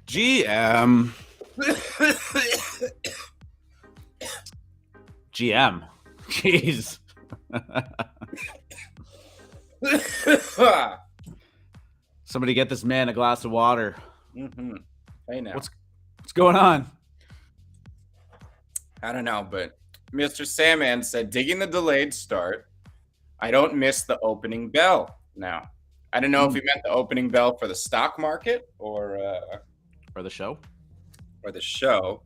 GM. GM. Jeez. Somebody get this man a glass of water. Hey now. What's going on? I don't know, but Mr. Sandman said, digging the delayed start. I don't miss the opening bell now. I don't know if he meant the opening bell for the stock market or the show. Or the show.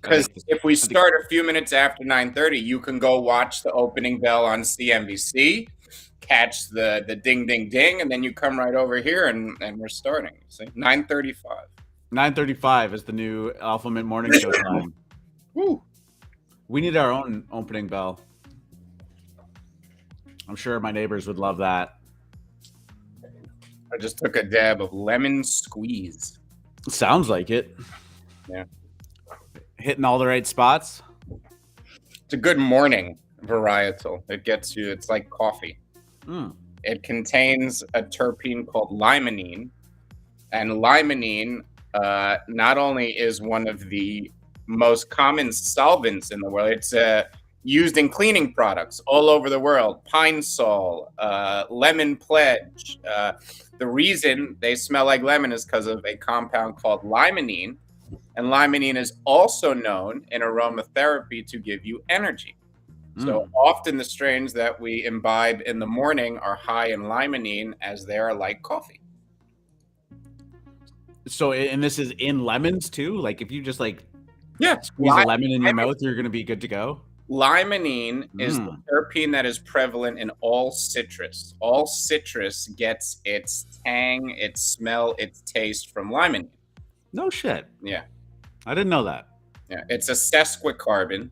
Because if we start a few minutes after 9:30, you can go watch the opening bell on CNBC, catch the ding, ding, ding, and then you come right over here and we're starting. See, 9:35. 9:35 is the new AlphaMint Morning Show time. Woo. We need our own opening bell. I'm sure my neighbors would love that. I just took a dab of lemon squeeze. Sounds like it. Yeah. Hitting all the right spots. It's a good morning varietal. It gets you, it's like coffee. It contains a terpene called limonene. And limonene not only is one of the most common solvents in the world, it's used in cleaning products all over the world. Pine Sol, Lemon Pledge. The reason they smell like lemon is because of a compound called limonene. And limonene is also known in aromatherapy to give you energy. So often the strains that we imbibe in the morning are high in limonene, as they are like coffee. So, and this is in lemons too? Like if you just squeeze a lemon in your mouth, you're going to be good to go? Limonene is the terpene that is prevalent in all citrus. All citrus gets its tang, its smell, its taste from limonene. No shit. Yeah. I didn't know that. Yeah, it's a sesquicarbon.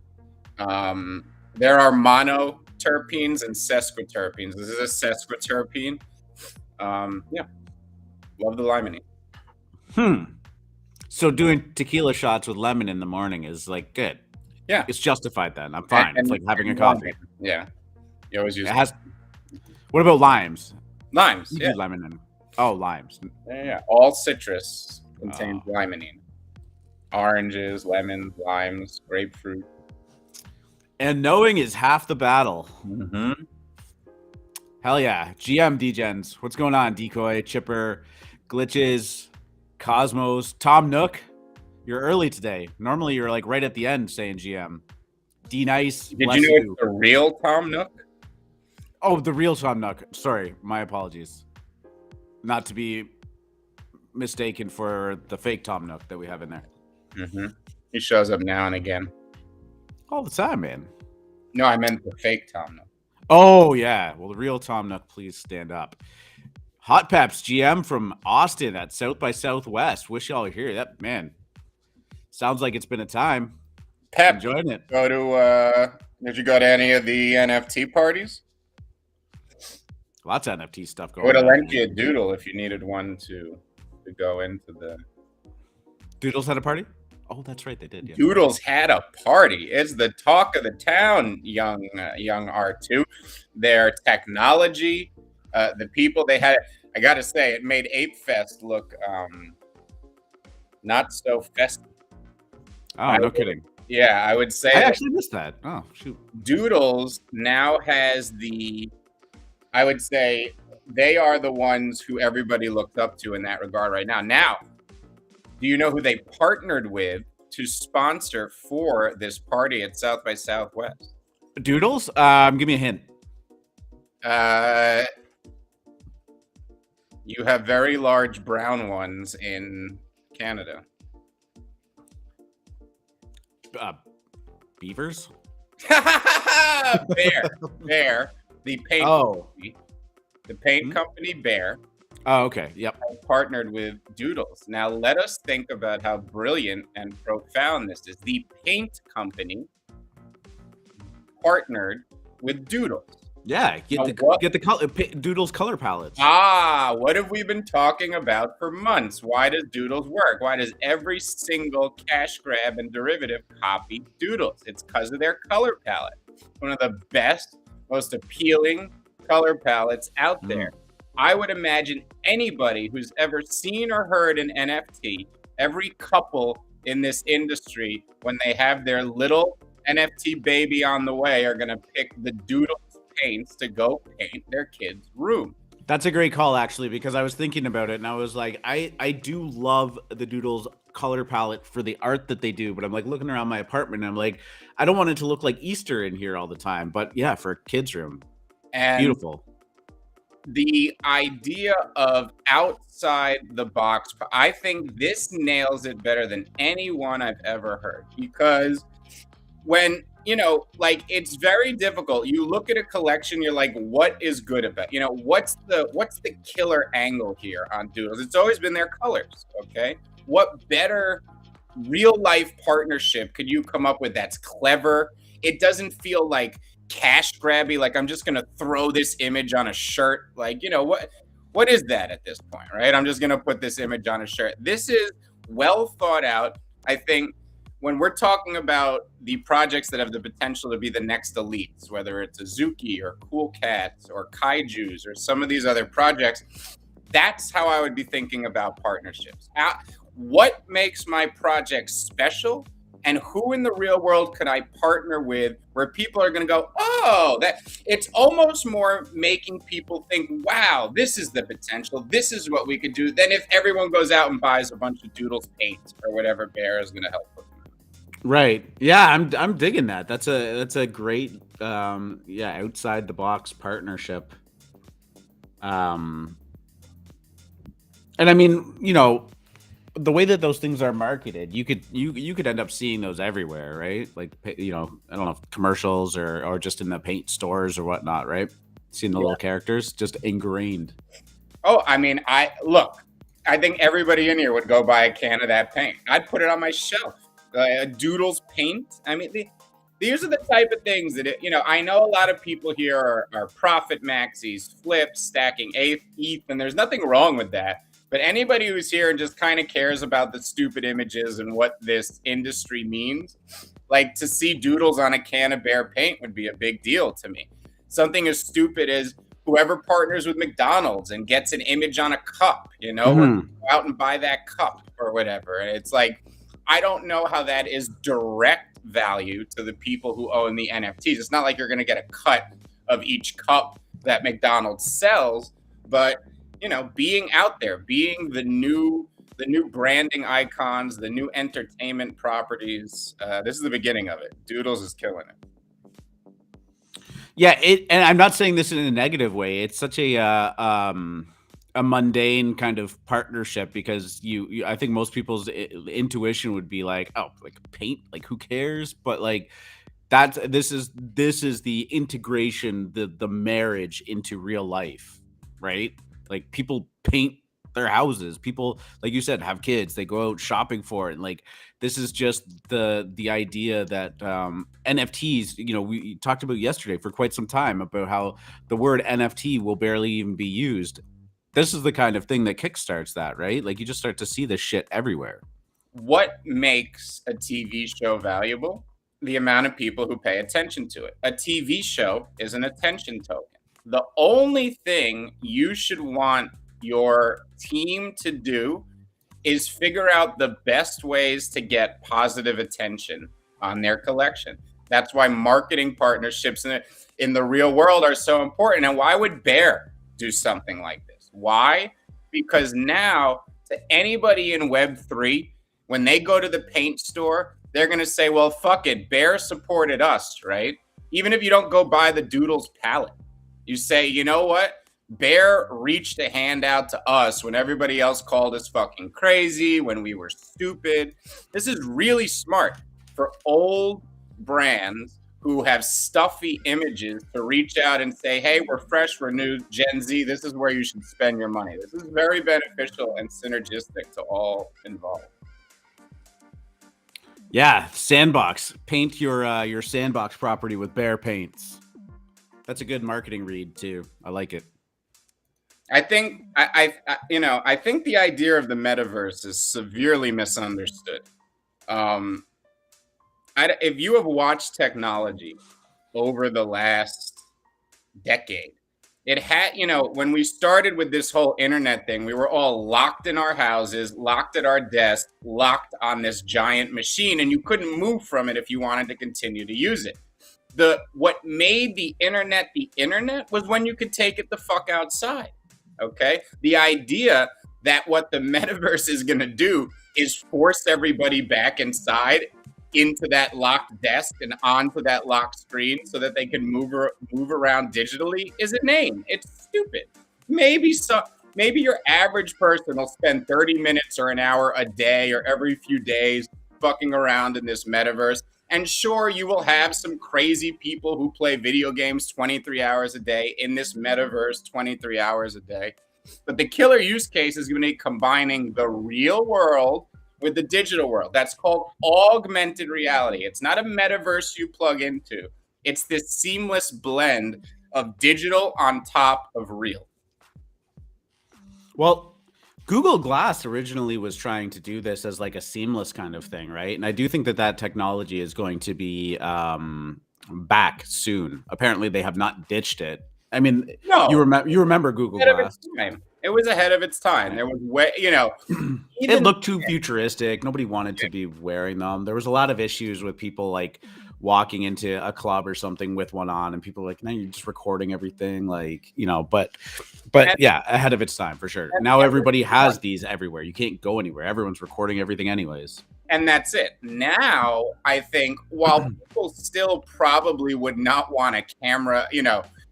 There are monoterpenes and sesquiterpenes. This is a sesquiterpene. Love the limonene. So doing tequila shots with lemon in the morning is like good. Yeah. It's justified then. I'm fine. It's like having a coffee. Yeah. You always use What about limes? Limes. You Yeah. use lemon in. Oh, limes. Yeah. All citrus contains limonene. Oranges, lemons, limes, grapefruit. And knowing is half the battle. Hell yeah. GM Degens. What's going on? Decoy, Chipper, Glitches, Cosmos, Tom Nook. You're early today. Normally you're like right at the end saying GM. D Nice. Did you know it's the real Tom Nook? Oh, the real Tom Nook. Sorry, my apologies. Not to be mistaken for the fake Tom Nook that we have in there. He shows up now and again. All the time, man. No, I meant the fake Tom Nook. Oh, yeah. Well, the real Tom Nook, please stand up. Hot Peps GM from Austin at South by Southwest. Wish y'all were here. That, man, sounds like it's been a time. Pep, enjoying it. Did you go to any of the NFT parties? Lots of NFT stuff going on. I would have lent you a doodle if you needed one to go into the... Doodles had a party? Oh, that's right, they did. Yeah. Doodles had a party. It's the talk of the town, young R2. Their technology, the people they had. I got to say, it made Ape Fest look not so festive. Oh, no kidding. Yeah, I would say. I actually missed that. Oh, shoot. Doodles now has I would say they are the ones who everybody looked up to in that regard right now. Now, do you know who they partnered with to sponsor for this party at South by Southwest? Doodles? Give me a hint. You have very large brown ones in Canada. Beavers? Behr. The paint company. The paint company Behr. Oh, okay. Yep. Partnered with Doodles. Now let us think about how brilliant and profound this is. The paint company partnered with Doodles. Yeah, get the color, Doodles color palettes. What have we been talking about for months? Why does Doodles work? Why does every single cash grab and derivative copy Doodles? It's because of their color palette. One of the best, most appealing color palettes out there. I would imagine anybody who's ever seen or heard an NFT every couple in this industry, when they have their little NFT baby on the way, are going to pick the Doodles paints to go paint their kids' room. That's a great call, actually, because I was thinking about it and I was like, I do love the Doodles color palette for the art that they do, but I'm like looking around my apartment and I'm like, I don't want it to look like Easter in here all the time. But yeah, for a kid's room, and beautiful. The idea of outside the box, I think this nails it better than anyone I've ever heard, because when like, it's very difficult. You look at a collection, you're like, what is good about, what's the killer angle here on Doodles? It's always been their colors. Okay, what better real life partnership could you come up with that's clever? It doesn't feel like cash grabby, like I'm just gonna throw this image on a shirt. Like, what is that at this point, right? I'm just gonna put this image on a shirt. This is well thought out. I think when we're talking about the projects that have the potential to be the next elites, whether it's Azuki or Cool Cats or Kaijus or some of these other projects, that's how I would be thinking about partnerships. What makes my project special, and who in the real world could I partner with where people are going to go, oh, that it's almost more making people think, wow, this is the potential. This is what we could do. Than if everyone goes out and buys a bunch of Doodles paint or whatever Behr is going to help with. Right. Yeah, I'm digging that. That's a great outside the box partnership. And I mean, the way that those things are marketed, you could end up seeing those everywhere, right? Like, I don't know, if commercials or just in the paint stores or whatnot, right? Seeing the little characters just ingrained. Oh, I mean, I think everybody in here would go buy a can of that paint. I'd put it on my shelf. A Doodles paint. I mean, these are the type of things that, I know a lot of people here are profit maxis, flips, stacking ETH, and there's nothing wrong with that. But anybody who's here and just kind of cares about the stupid images and what this industry means, like, to see Doodles on a can of Behr paint would be a big deal to me. Something as stupid as whoever partners with McDonald's and gets an image on a cup, or go out and buy that cup or whatever. And it's like, I don't know how that is direct value to the people who own the NFTs. It's not like you're going to get a cut of each cup that McDonald's sells, but being out there, being the new branding icons, the new entertainment properties. This is the beginning of it. Doodles is killing it. Yeah, and I'm not saying this in a negative way. It's such a mundane kind of partnership, because I think most people's intuition would be like, oh, like paint, like who cares? But like this is the integration, the marriage into real life, right? Like, people paint their houses. People, like you said, have kids. They go out shopping for it. And like, this is just the idea that NFTs, we talked about yesterday for quite some time about how the word NFT will barely even be used. This is the kind of thing that kickstarts that, right? Like, you just start to see this shit everywhere. What makes a TV show valuable? The amount of people who pay attention to it. A TV show is an attention token. The only thing you should want your team to do is figure out the best ways to get positive attention on their collection. That's why marketing partnerships in the real world are so important. And why would Behr do something like this? Why? Because now, to anybody in Web3, when they go to the paint store, they're going to say, well, fuck it, Behr supported us, right? Even if you don't go buy the Doodles palette, you say, you know what? Behr reached a hand out to us when everybody else called us fucking crazy, when we were stupid. This is really smart for old brands who have stuffy images to reach out and say, hey, we're fresh, we're new, Gen Z, this is where you should spend your money. This is very beneficial and synergistic to all involved. Yeah, Sandbox. Paint your Sandbox property with Behr paints. That's a good marketing read too. I like it. I think I think the idea of the metaverse is severely misunderstood. If you have watched technology over the last decade, It had, when we started with this whole internet thing, we were all locked in our houses, locked at our desk, locked on this giant machine, and you couldn't move from it if you wanted to continue to use it. What made the internet was when you could take it the fuck outside. Okay? The idea that what the metaverse is going to do is force everybody back inside into that locked desk and onto that locked screen so that they can move around digitally is inane. It's stupid. Maybe your average person will spend 30 minutes or an hour a day or every few days fucking around in this metaverse. And sure, you will have some crazy people who play video games 23 hours a day in this metaverse 23 hours a day. But the killer use case is going to be combining the real world with the digital world. That's called augmented reality. It's not a metaverse you plug into. It's this seamless blend of digital on top of real. Well, Google Glass originally was trying to do this as like a seamless kind of thing, right? And I do think that technology is going to be back soon. Apparently, they have not ditched it. I mean, no, you remember Google Glass? It was ahead of its time. There was it looked too futuristic. Nobody wanted to be wearing them. There was a lot of issues with people like walking into a club or something with one on, and people were like, "No, you're just recording everything." Like, but yeah, ahead of its time for sure. Now everybody has these everywhere. You can't go anywhere. Everyone's recording everything anyways. And that's it. Now, I think while people still probably would not want a camera,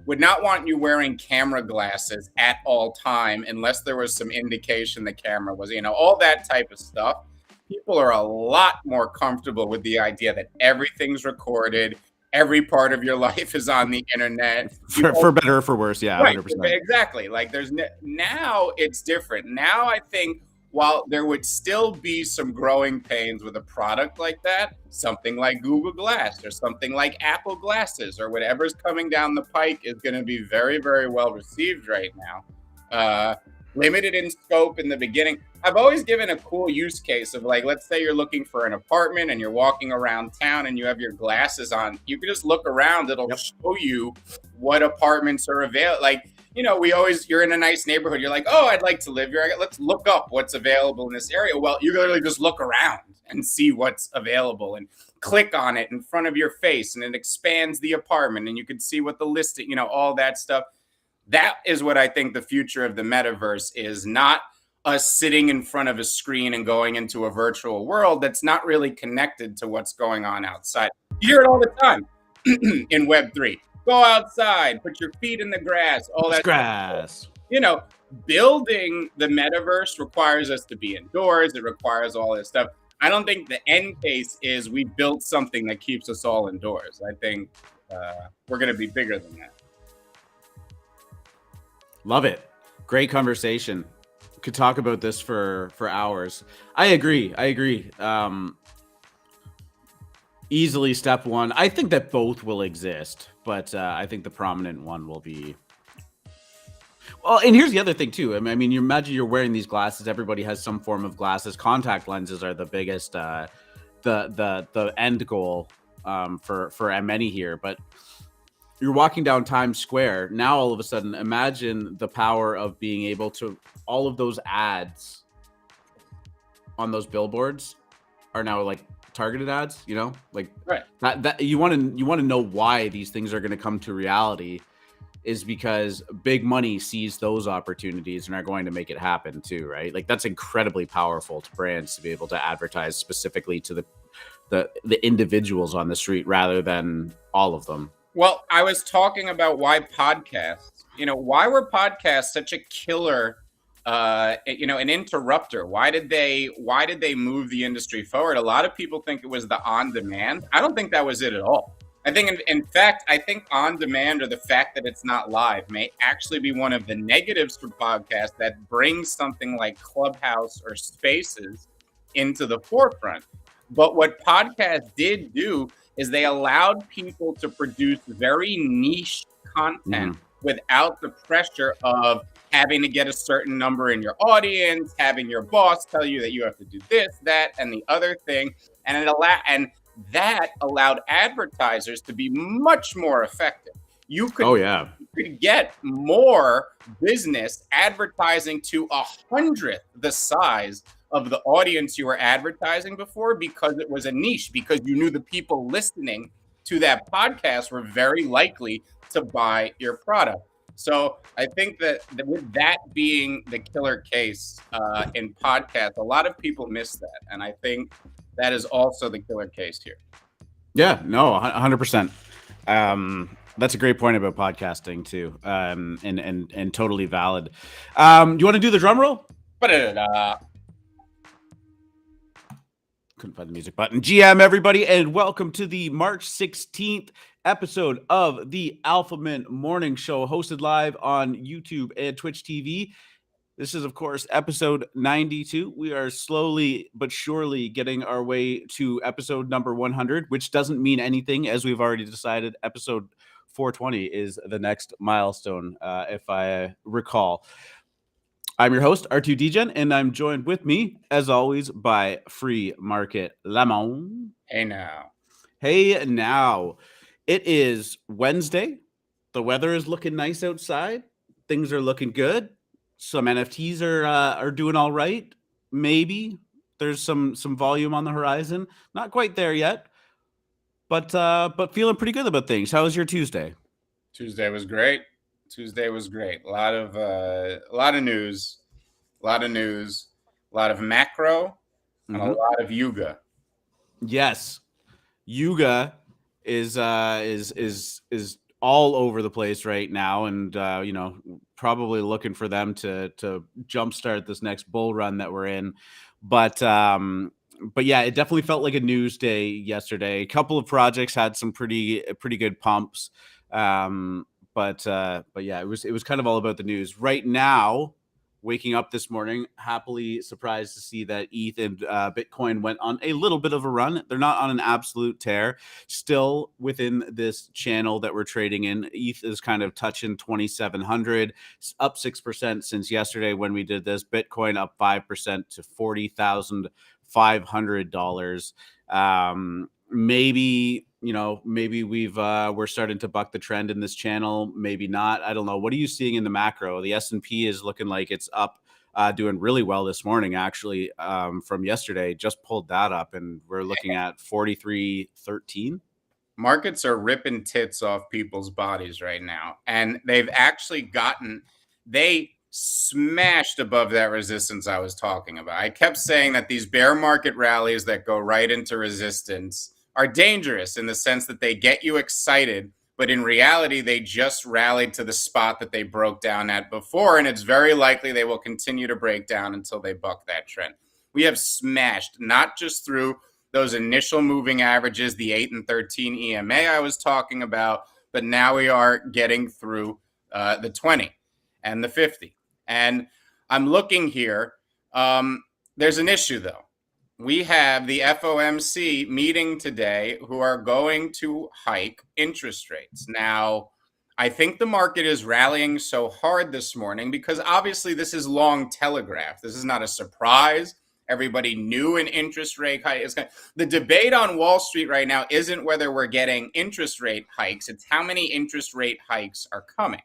would not want you wearing camera glasses at all time unless there was some indication the camera was, all that type of stuff. People are a lot more comfortable with the idea that everything's recorded. Every part of your life is on the internet. For better or for worse. Yeah, right, 100%. Exactly. Like now it's different. Now I think while there would still be some growing pains with a product like that, something like Google Glass or something like Apple Glasses or whatever's coming down the pike is going to be very, very well received right now. Limited in scope in the beginning. I've always given a cool use case of like, let's say you're looking for an apartment and you're walking around town and you have your glasses on. You can just look around. It'll show you what apartments are available. Like, you're in a nice neighborhood. You're like, oh, I'd like to live here. Let's look up what's available in this area. Well, you literally just look around and see what's available and click on it in front of your face, and it expands the apartment and you can see what the listing, all that stuff. That is what I think the future of the metaverse is, not us sitting in front of a screen and going into a virtual world that's not really connected to what's going on outside. You hear it all the time in Web3. Go outside, put your feet in the grass, all that grass. Building the metaverse requires us to be indoors. It requires all this stuff. I don't think the end case is we built something that keeps us all indoors. I think we're going to be bigger than that. Love it. Great conversation. Could talk about this for hours. I agree. Easily step one. I think that both will exist, but I think the prominent one will be. Well, and here's the other thing too. I mean, you imagine you're wearing these glasses. Everybody has some form of glasses. Contact lenses are the biggest, the end goal for many here. But you're walking down Times Square now. All of a sudden, imagine the power of being able to. All of those ads on those billboards are now like targeted ads, like right. That you want to know why these things are going to come to reality is because big money sees those opportunities and are going to make it happen too, right? Like that's incredibly powerful to brands to be able to advertise specifically to the individuals on the street rather than all of them. Well, I was talking about why podcasts, why were podcasts such a killer an interrupter? Why did they move the industry forward? A lot of people think it was the on demand. I don't think that was it at all. I think, in fact, on demand or the fact that it's not live may actually be one of the negatives for podcasts that brings something like Clubhouse or Spaces into the forefront. But what podcasts did do is they allowed people to produce very niche content without the pressure of having to get a certain number in your audience, having your boss tell you that you have to do this, that, and the other thing. And that allowed advertisers to be much more effective. You could could get more business advertising to 100th the size of the audience you were advertising before, because it was a niche, because you knew the people listening to that podcast were very likely to buy your product. So I think that with that being the killer case in podcasts, a lot of people miss that. And I think that is also the killer case here. Yeah, no, 100%. That's a great point about podcasting too, and totally valid. Do you want to do the drum roll? Couldn't find the music button. GM, everybody, and welcome to the March 16th episode of the AlphaMint Morning Show, hosted live on YouTube and Twitch TV. This is, of course, episode 92. We are slowly but surely getting our way to episode number 100, which doesn't mean anything, as we've already decided. Episode 420 is the next milestone, if I recall. I'm your host, R2Dgen, and I'm joined with me, as always, by Free Market Lemon. Hey now. Hey now. It is Wednesday. The weather is looking nice outside. Things are looking good. Some NFTs are doing all right. Maybe there's some volume on the horizon. Not quite there yet, but feeling pretty good about things. How was your Tuesday? Tuesday was great. A lot of news, a lot of macro, and a lot of Yuga. Yes, Yuga is all over the place right now, and probably looking for them to jumpstart this next bull run that we're in. But yeah, it definitely felt like a news day yesterday. A couple of projects had some pretty good pumps. But yeah, it was kind of all about the news. Right now, waking up this morning, happily surprised to see that ETH and Bitcoin went on a little bit of a run. They're not on an absolute tear, still within this channel that we're trading in. ETH is kind of touching 2,700, up 6% since yesterday when we did this. Bitcoin up 5% to $40,500. Maybe we're starting to buck the trend in this channel. Maybe not. I don't know. What are you seeing in the macro? The S&P is looking like it's up, doing really well this morning, actually, from yesterday. Just pulled that up, and we're looking at 43.13. Markets are ripping tits off people's bodies right now, and they've actually they smashed above that resistance I was talking about. I kept saying that these bear market rallies that go right into resistance are dangerous in the sense that they get you excited, but in reality, they just rallied to the spot that they broke down at before, and it's very likely they will continue to break down until they buck that trend. We have smashed, not just through those initial moving averages, the 8 and 13 EMA I was talking about, but now we are getting through the 20 and the 50. And I'm looking here. There's an issue, though. We have the FOMC meeting today who are going to hike interest rates. Now, I think the market is rallying so hard this morning because obviously this is long telegraphed. This is not a surprise. Everybody knew an interest rate hike is going. The debate on Wall Street right now isn't whether we're getting interest rate hikes. It's how many interest rate hikes are coming.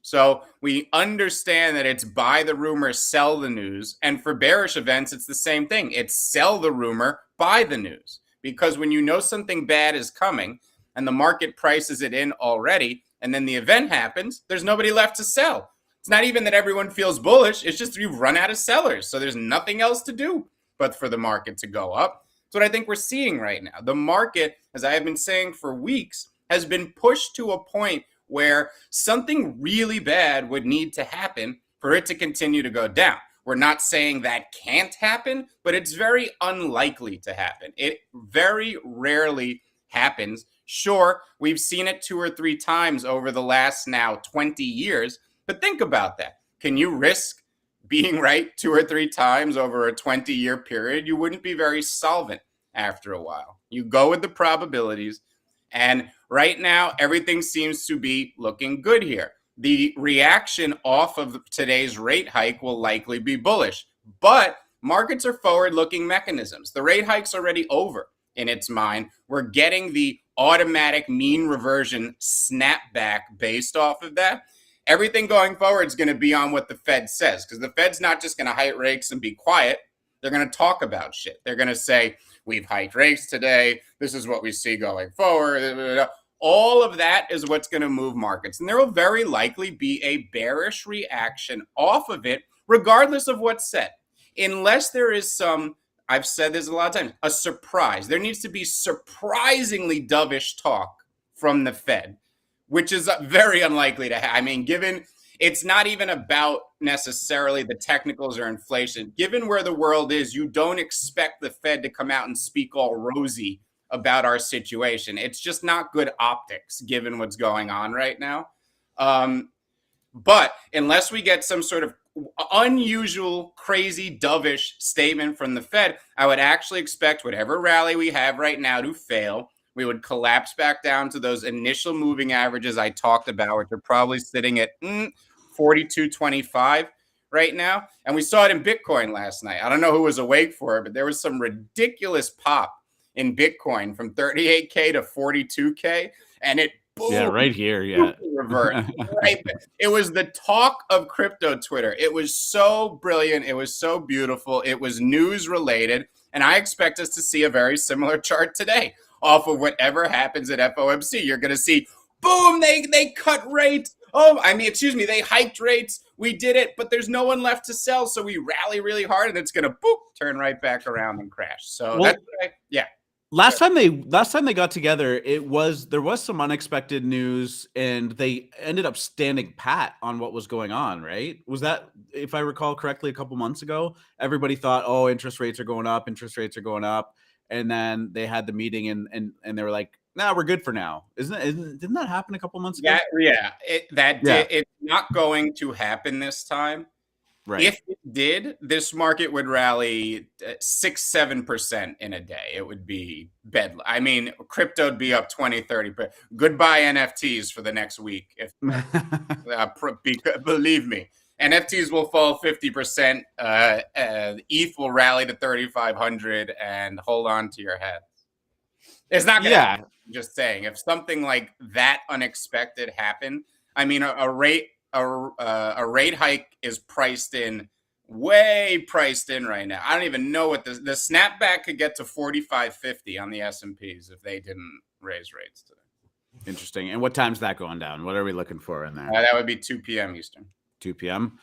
So we understand that it's buy the rumor, sell the news. And for bearish events, it's the same thing. It's sell the rumor, buy the news. Because when you know something bad is coming and the market prices it in already, and then the event happens, there's nobody left to sell. It's not even that everyone feels bullish. It's just you've run out of sellers. So there's nothing else to do but for the market to go up. That's what I think we're seeing right now. The market, as I have been saying for weeks, has been pushed to a point where something really bad would need to happen for it to continue to go down. We're not saying that can't happen, but it's very unlikely to happen. It very rarely happens. Sure, we've seen it 2 or 3 times over the last now 20 years, but think about that. Can you risk being right 2 or 3 times over a 20-year period? You wouldn't be very solvent after a while. You go with the probabilities. And right now, everything seems to be looking good here. The reaction off of today's rate hike will likely be bullish, but markets are forward-looking mechanisms. The rate hike's already over in its mind. We're getting the automatic mean reversion snapback based off of that. everything going forward is going to be on what the Fed says, because the Fed's not just going to hike rates and be quiet. They're going to talk about shit. They're going to say, we've hiked rates today. This is what we see going forward. All of that is what's going to move markets. And there will very likely be a bearish reaction off of it, regardless of what's said. Unless there is some, I've said this a lot of times, a surprise. There needs to be surprisingly dovish talk from the Fed, which is very unlikely to happen. I mean, given it's not even about necessarily the technicals or inflation. Given where the world is, you don't expect the Fed to come out and speak all rosy about our situation. It's just not good optics given what's going on right now. But unless we get some sort of unusual, crazy, dovish statement from the Fed, I would actually expect whatever rally we have right now to fail. We would collapse back down to those initial moving averages I talked about, which are probably sitting at 42.25 right now. And we saw it in Bitcoin last night. I don't know who was awake for it, but there was some ridiculous pop in Bitcoin from 38K to 42K. And it boom, yeah, right here. Yeah. Revert. Right. It was the talk of crypto Twitter. It was so brilliant. It was so beautiful. It was news related. And I expect us to see a very similar chart today off of whatever happens at FOMC. You're going to see, boom, they cut rates. Oh, I mean, excuse me, they hiked rates. We did it, but there's no one left to sell. So we rally really hard and it's going to boop, turn right back around and crash. So that's yeah. Last time they got together, there was some unexpected news, and they ended up standing pat on what was going on. Right? Was that, if I recall correctly, a couple months ago? Everybody thought, oh, interest rates are going up, and then they had the meeting, and they were like, nah, we're good for now. Didn't that happen a couple months ago? Yeah. It's not going to happen this time. Right. If it did, this market would rally 6-7% in a day. It would be bed. I mean, crypto would be up 20-30%. But goodbye NFTs for the next week. If believe me, NFTs will fall 50%. ETH will rally to 3,500, and hold on to your head. It's not gonna happen. I'm just saying, if something like that unexpected happened, I mean, a rate hike is way priced in right now. I don't even know what the snapback could get to 45.50 on the S&Ps if they didn't raise rates today. Interesting. And what time's that going down? What are we looking for in there? That would be 2 p.m. Eastern. 2 p.m.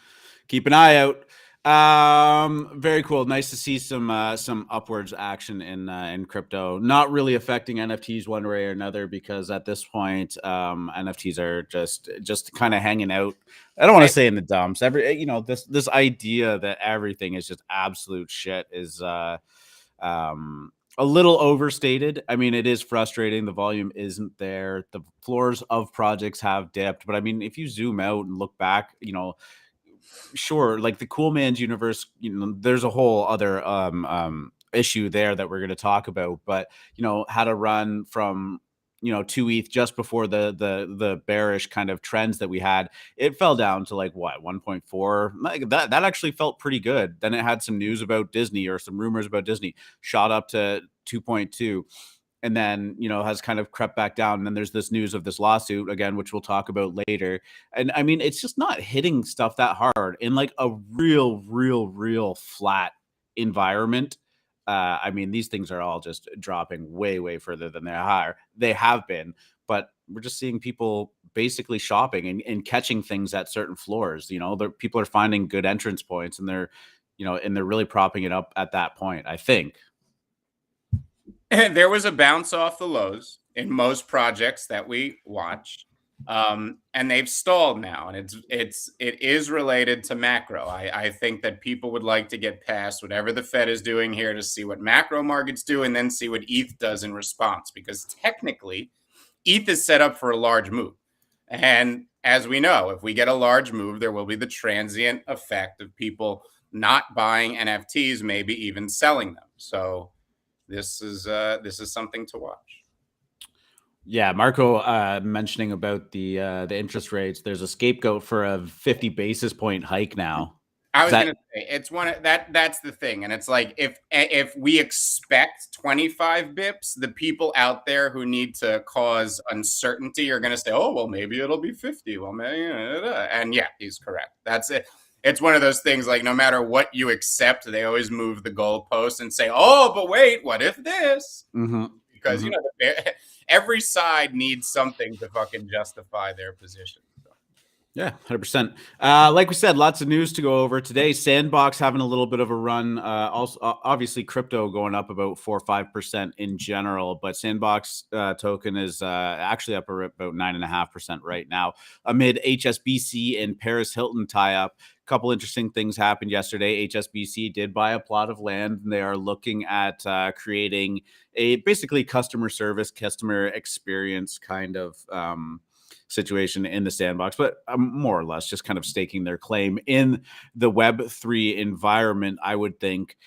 Keep an eye out. Very cool. Nice to see some upwards action in crypto. Not really affecting NFTs one way or another, because at this point, NFTs are just kind of hanging out. I don't want to say in the dumps. This idea that everything is just absolute shit is a little overstated. I mean, it is frustrating. The volume isn't there. The floors of projects have dipped, but I mean, if you zoom out and look back, sure, like the Coolmans Universe, there's a whole other issue there that we're going to talk about, but how to run from 2 ETH just before the bearish kind of trends that we had, it fell down to like what, 1.4. Like that actually felt pretty good. Then it had some news about Disney, or some rumors about Disney, shot up to 2.2. and then has kind of crept back down. And then there's this news of this lawsuit again, which we'll talk about later. And I mean, it's just not hitting stuff that hard in like a real flat environment. I mean, these things are all just dropping way further than they have been, but we're just seeing people basically shopping and catching things at certain floors. People are finding good entrance points, and they're really propping it up at that point, I think. There was a bounce off the lows in most projects that we watched, and they've stalled now. And it is related to macro. I think that people would like to get past whatever the Fed is doing here to see what macro markets do, and then see what ETH does in response. Because technically, ETH is set up for a large move. And as we know, if we get a large move, there will be the transient effect of people not buying NFTs, maybe even selling them. So this is something to watch. Yeah, Marco mentioning about the interest rates. There's a scapegoat for a 50 basis point hike now. I was gonna say it's that's the thing, and it's like if we expect 25 bips, the people out there who need to cause uncertainty are gonna say, "Oh, well, maybe it'll be 50." Well, maybe, and yeah, he's correct. That's it. It's one of those things like no matter what you accept, they always move the goalpost and say, "Oh, but wait, what if this?" Because you know every side needs something to fucking justify their position. Yeah, 100%. Like we said, lots of news to go over today. Sandbox having a little bit of a run. Also, obviously, crypto going up about 4 or 5% in general, but Sandbox token is actually up about 9.5% right now amid HSBC and Paris Hilton tie-up. A couple interesting things happened yesterday. HSBC did buy a plot of land, and they are looking at creating a basically customer service, customer experience kind of situation in the sandbox, but more or less just kind of staking their claim in the Web3 environment. I would think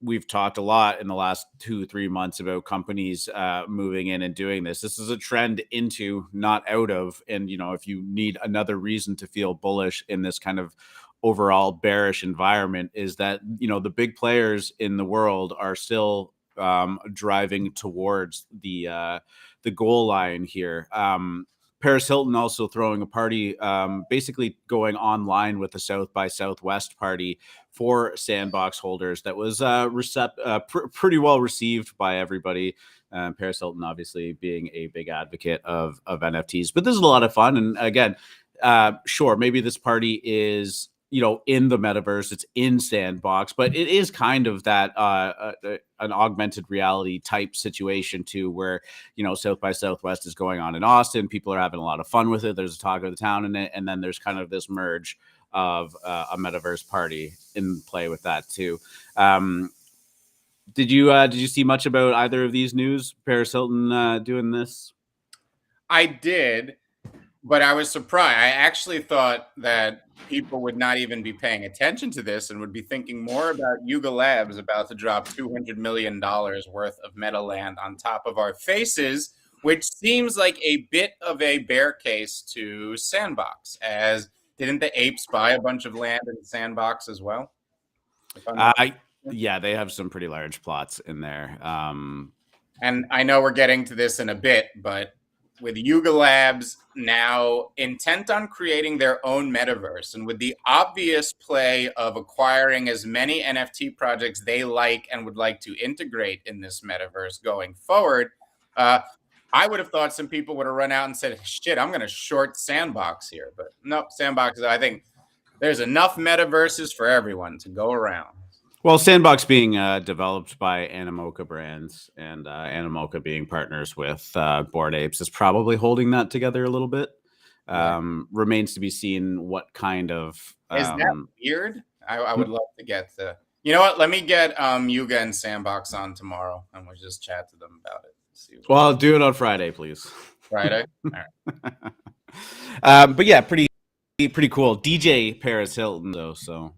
we've talked a lot in the last 2-3 months about companies moving in and doing this. This is a trend into, not out of. And, you know, if you need another reason to feel bullish in this kind of overall bearish environment, is that, you know, the big players in the world are still driving towards the goal line here. Paris Hilton also throwing a party, basically going online with the South by Southwest party for Sandbox holders. That was pretty well received by everybody. Paris Hilton obviously being a big advocate of NFTs, but this is a lot of fun. And again, sure, maybe this party is, you know, in the metaverse, it's in Sandbox, but it is kind of that an augmented reality type situation too, where, you know, South by Southwest is going on in Austin. People are having a lot of fun with it. There's a talk of the town in it, and then there's kind of this merge of a metaverse party in play with that too. Did you see much about either of these news? Paris Hilton doing this? I did. But I was surprised. I actually thought that people would not even be paying attention to this and would be thinking more about Yuga Labs about to drop $200 million worth of meta land on top of our faces, which seems like a bit of a bear case to Sandbox. As didn't the apes buy a bunch of land in Sandbox as well? Yeah, they have some pretty large plots in there. And I know we're getting to this in a bit, but with Yuga Labs now intent on creating their own metaverse, and with the obvious play of acquiring as many NFT projects they like and would like to integrate in this metaverse going forward, I would have thought some people would have run out and said, shit, I'm going to short Sandbox here. But nope, Sandbox, I think there's enough metaverses for everyone to go around. Well, Sandbox being developed by Animoca Brands, and Animoca being partners with Bored Apes is probably holding that together a little bit. Remains to be seen what kind of... Is that weird? I would love to get to... You know what? Let me get Yuga and Sandbox on tomorrow, and we'll just chat to them about it. Well, do it on Friday, please. Friday? All right. But yeah, pretty cool. DJ Paris Hilton though, so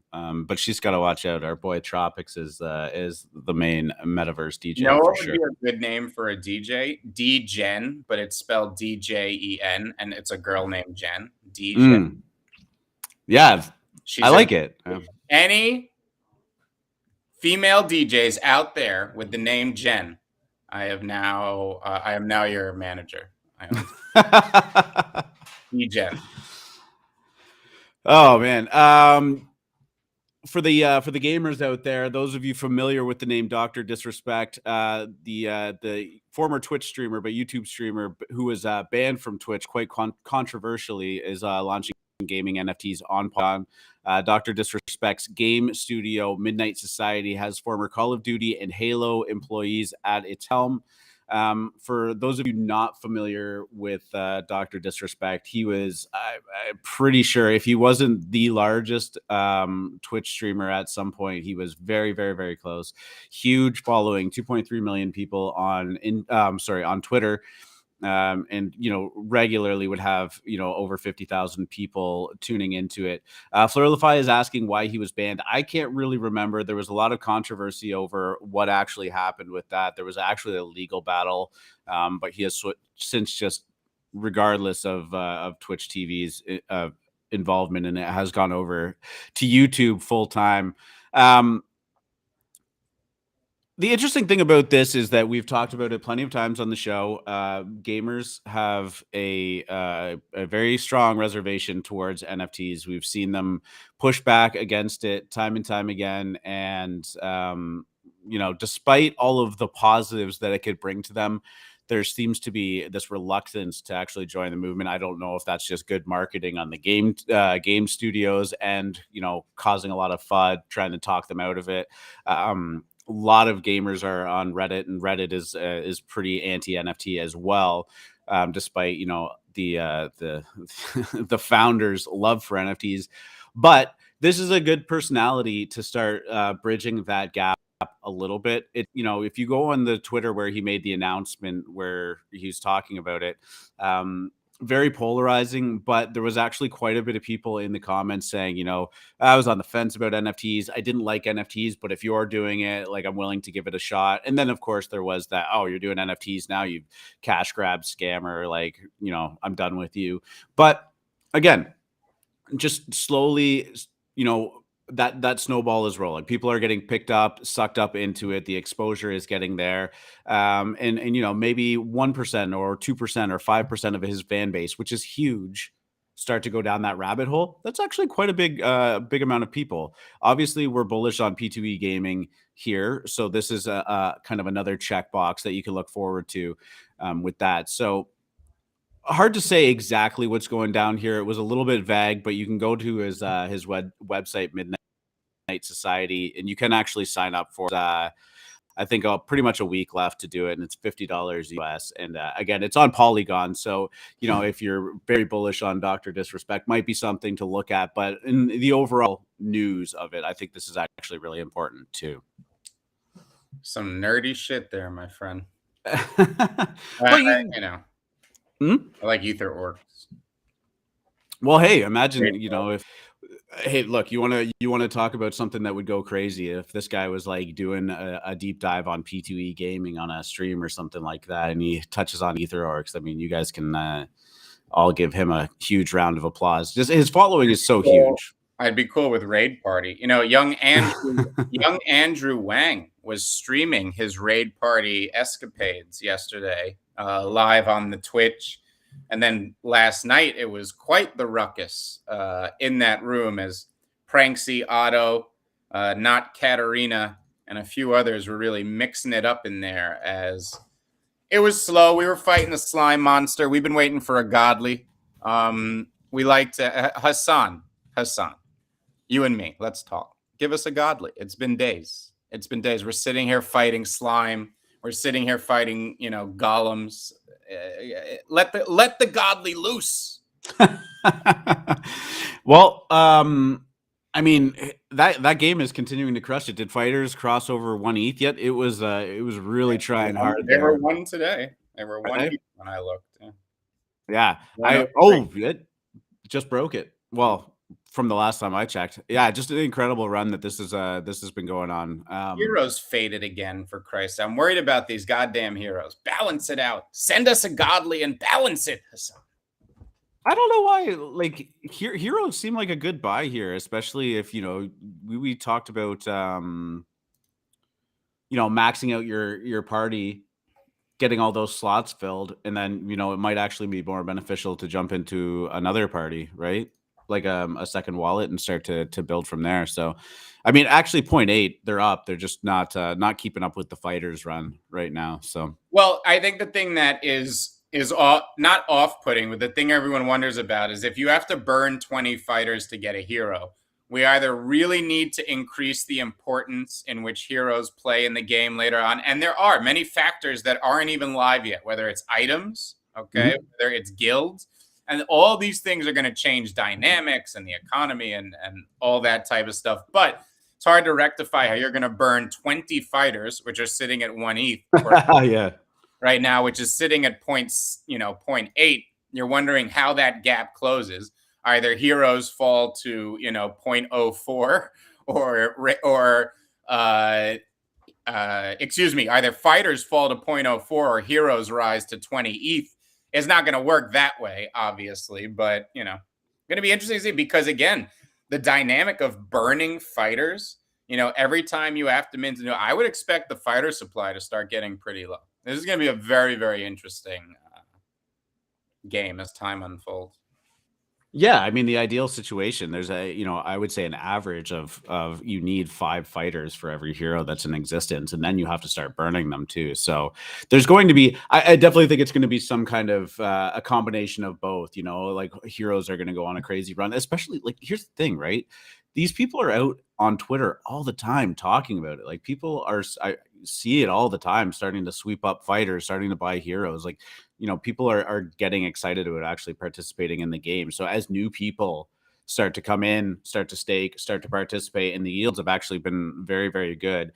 but she's got to watch out. Our boy Tropics is the main metaverse DJ. You know what for would be a good name for a DJ? D-Gen, but it's spelled D-J-E-N, and it's a girl named Jen. D-Gen. Yeah, I like it. Any female DJs out there with the name Jen, I am now your manager. D-Gen. Oh man. For the gamers out there, those of you familiar with the name Dr. Disrespect, the former Twitch streamer but YouTube streamer who was banned from Twitch quite controversially, is launching gaming NFTs on Polygon. Dr. Disrespect's game studio Midnight Society has former Call of Duty and Halo employees at its helm. For those of you not familiar with Dr. Disrespect, he was, I'm pretty sure, if he wasn't the largest Twitch streamer at some point, he was very, very, very close. Huge following, 2.3 million people on Twitter. And, you know, regularly would have, you know, over 50,000 people tuning into it. Flurlify is asking why he was banned. I can't really remember. There was a lot of controversy over what actually happened with that. There was actually a legal battle, but he has since just, regardless of Twitch TV's involvement, and it has gone over to YouTube full time. The interesting thing about this is that we've talked about it plenty of times on the show. Gamers have a very strong reservation towards NFTs. We've seen them push back against it time and time again. And, despite all of the positives that it could bring to them, there seems to be this reluctance to actually join the movement. I don't know if that's just good marketing on the game studios and, causing a lot of FUD, trying to talk them out of it. A lot of gamers are on Reddit, and Reddit is pretty anti NFT as well, despite the the founders' love for NFTs. But this is a good personality to start bridging that gap a little bit. If you go on the Twitter where he made the announcement where he's talking about it, very polarizing, but there was actually quite a bit of people in the comments saying, I was on the fence about NFTs. I didn't like NFTs, but if you're doing it, like, I'm willing to give it a shot. And then, of course, there was that, oh, you're doing NFTs now, you cash grab scammer, like, I'm done with you. But again, just slowly, that snowball is rolling. People are getting picked up, sucked up into it. The exposure is getting there. And maybe 1% or 2% or 5% of his fan base, which is huge, start to go down that rabbit hole. That's actually quite a big amount of people. Obviously, we're bullish on P2E gaming here. So this is a kind of another checkbox that you can look forward to with that. So hard to say exactly what's going down here. It was a little bit vague, but you can go to his website, Midnight Society, and you can actually sign up for I think pretty much a week left to do it, and it's $50 US. And again, it's on Polygon, so if you're very bullish on Dr. Disrespect, might be something to look at. But in the overall news of it, I think this is actually really important too. Some nerdy shit there, my friend. Well, I like ether orcs. Well, hey, imagine hey, look, you want to talk about something that would go crazy if this guy was like doing a deep dive on P2E gaming on a stream or something like that, and he touches on ether orcs. I mean, you guys can all give him a huge round of applause. Just his following is so huge. I'd be cool with Raid Party. Young Andrew Wang was streaming his Raid Party escapades yesterday live on the Twitch. And then last night, it was quite the ruckus in that room as Pranksy, Otto, Not Katarina, and a few others were really mixing it up in there as it was slow. We were fighting a slime monster. We've been waiting for a godly. We like to Hassan, you and me, let's talk. Give us a godly. It's been days. We're sitting here fighting slime. We're sitting here fighting, golems. Let the godly loose. Well, I mean, that game is continuing to crush it. Did fighters cross over 1 ETH yet? It was really trying hard. They were one today. They were 1 ETH when I looked. Yeah. It just broke it. Well, from the last time I checked. Yeah, just an incredible run that this has been going on. Heroes faded again, for Christ. I'm worried about these goddamn heroes. Balance it out. Send us a godly and balance it, Hassan. I don't know why, like, heroes seem like a good buy here, especially if we talked about maxing out your party, getting all those slots filled, and then it might actually be more beneficial to jump into another party, right? Like a second wallet and start to build from there. So, I mean, actually 0.8, they're up. They're just not keeping up with the fighters run right now. So, well, I think the thing that is not off-putting, but the thing everyone wonders about is if you have to burn 20 fighters to get a hero, we either really need to increase the importance in which heroes play in the game later on. And there are many factors that aren't even live yet, whether it's items, whether it's guilds. And all these things are going to change dynamics and the economy and all that type of stuff. But it's hard to rectify how you're going to burn 20 fighters, which are sitting at 1 ETH yeah, right now, which is sitting at 0.8. You're wondering how that gap closes. Either heroes fall to 0.04 either fighters fall to 0.04 or heroes rise to 20 ETH. It's not going to work that way, obviously, but going to be interesting to see because, again, the dynamic of burning fighters, every time you have to mint, I would expect the fighter supply to start getting pretty low. This is going to be a very, very interesting game as time unfolds. Yeah, I mean, the ideal situation, there's I would say an average of you need 5 fighters for every hero that's in existence, and then you have to start burning them too. So there's going to be, I definitely think it's going to be some kind of a combination of both. Like heroes are going to go on a crazy run, especially like here's the thing, right? These people are out on Twitter all the time talking about it. Like people I see it all the time, starting to sweep up fighters, starting to buy heroes. Like, people are getting excited about actually participating in the game. So as new people start to come in, start to stake, start to participate, and the yields have actually been very, very good.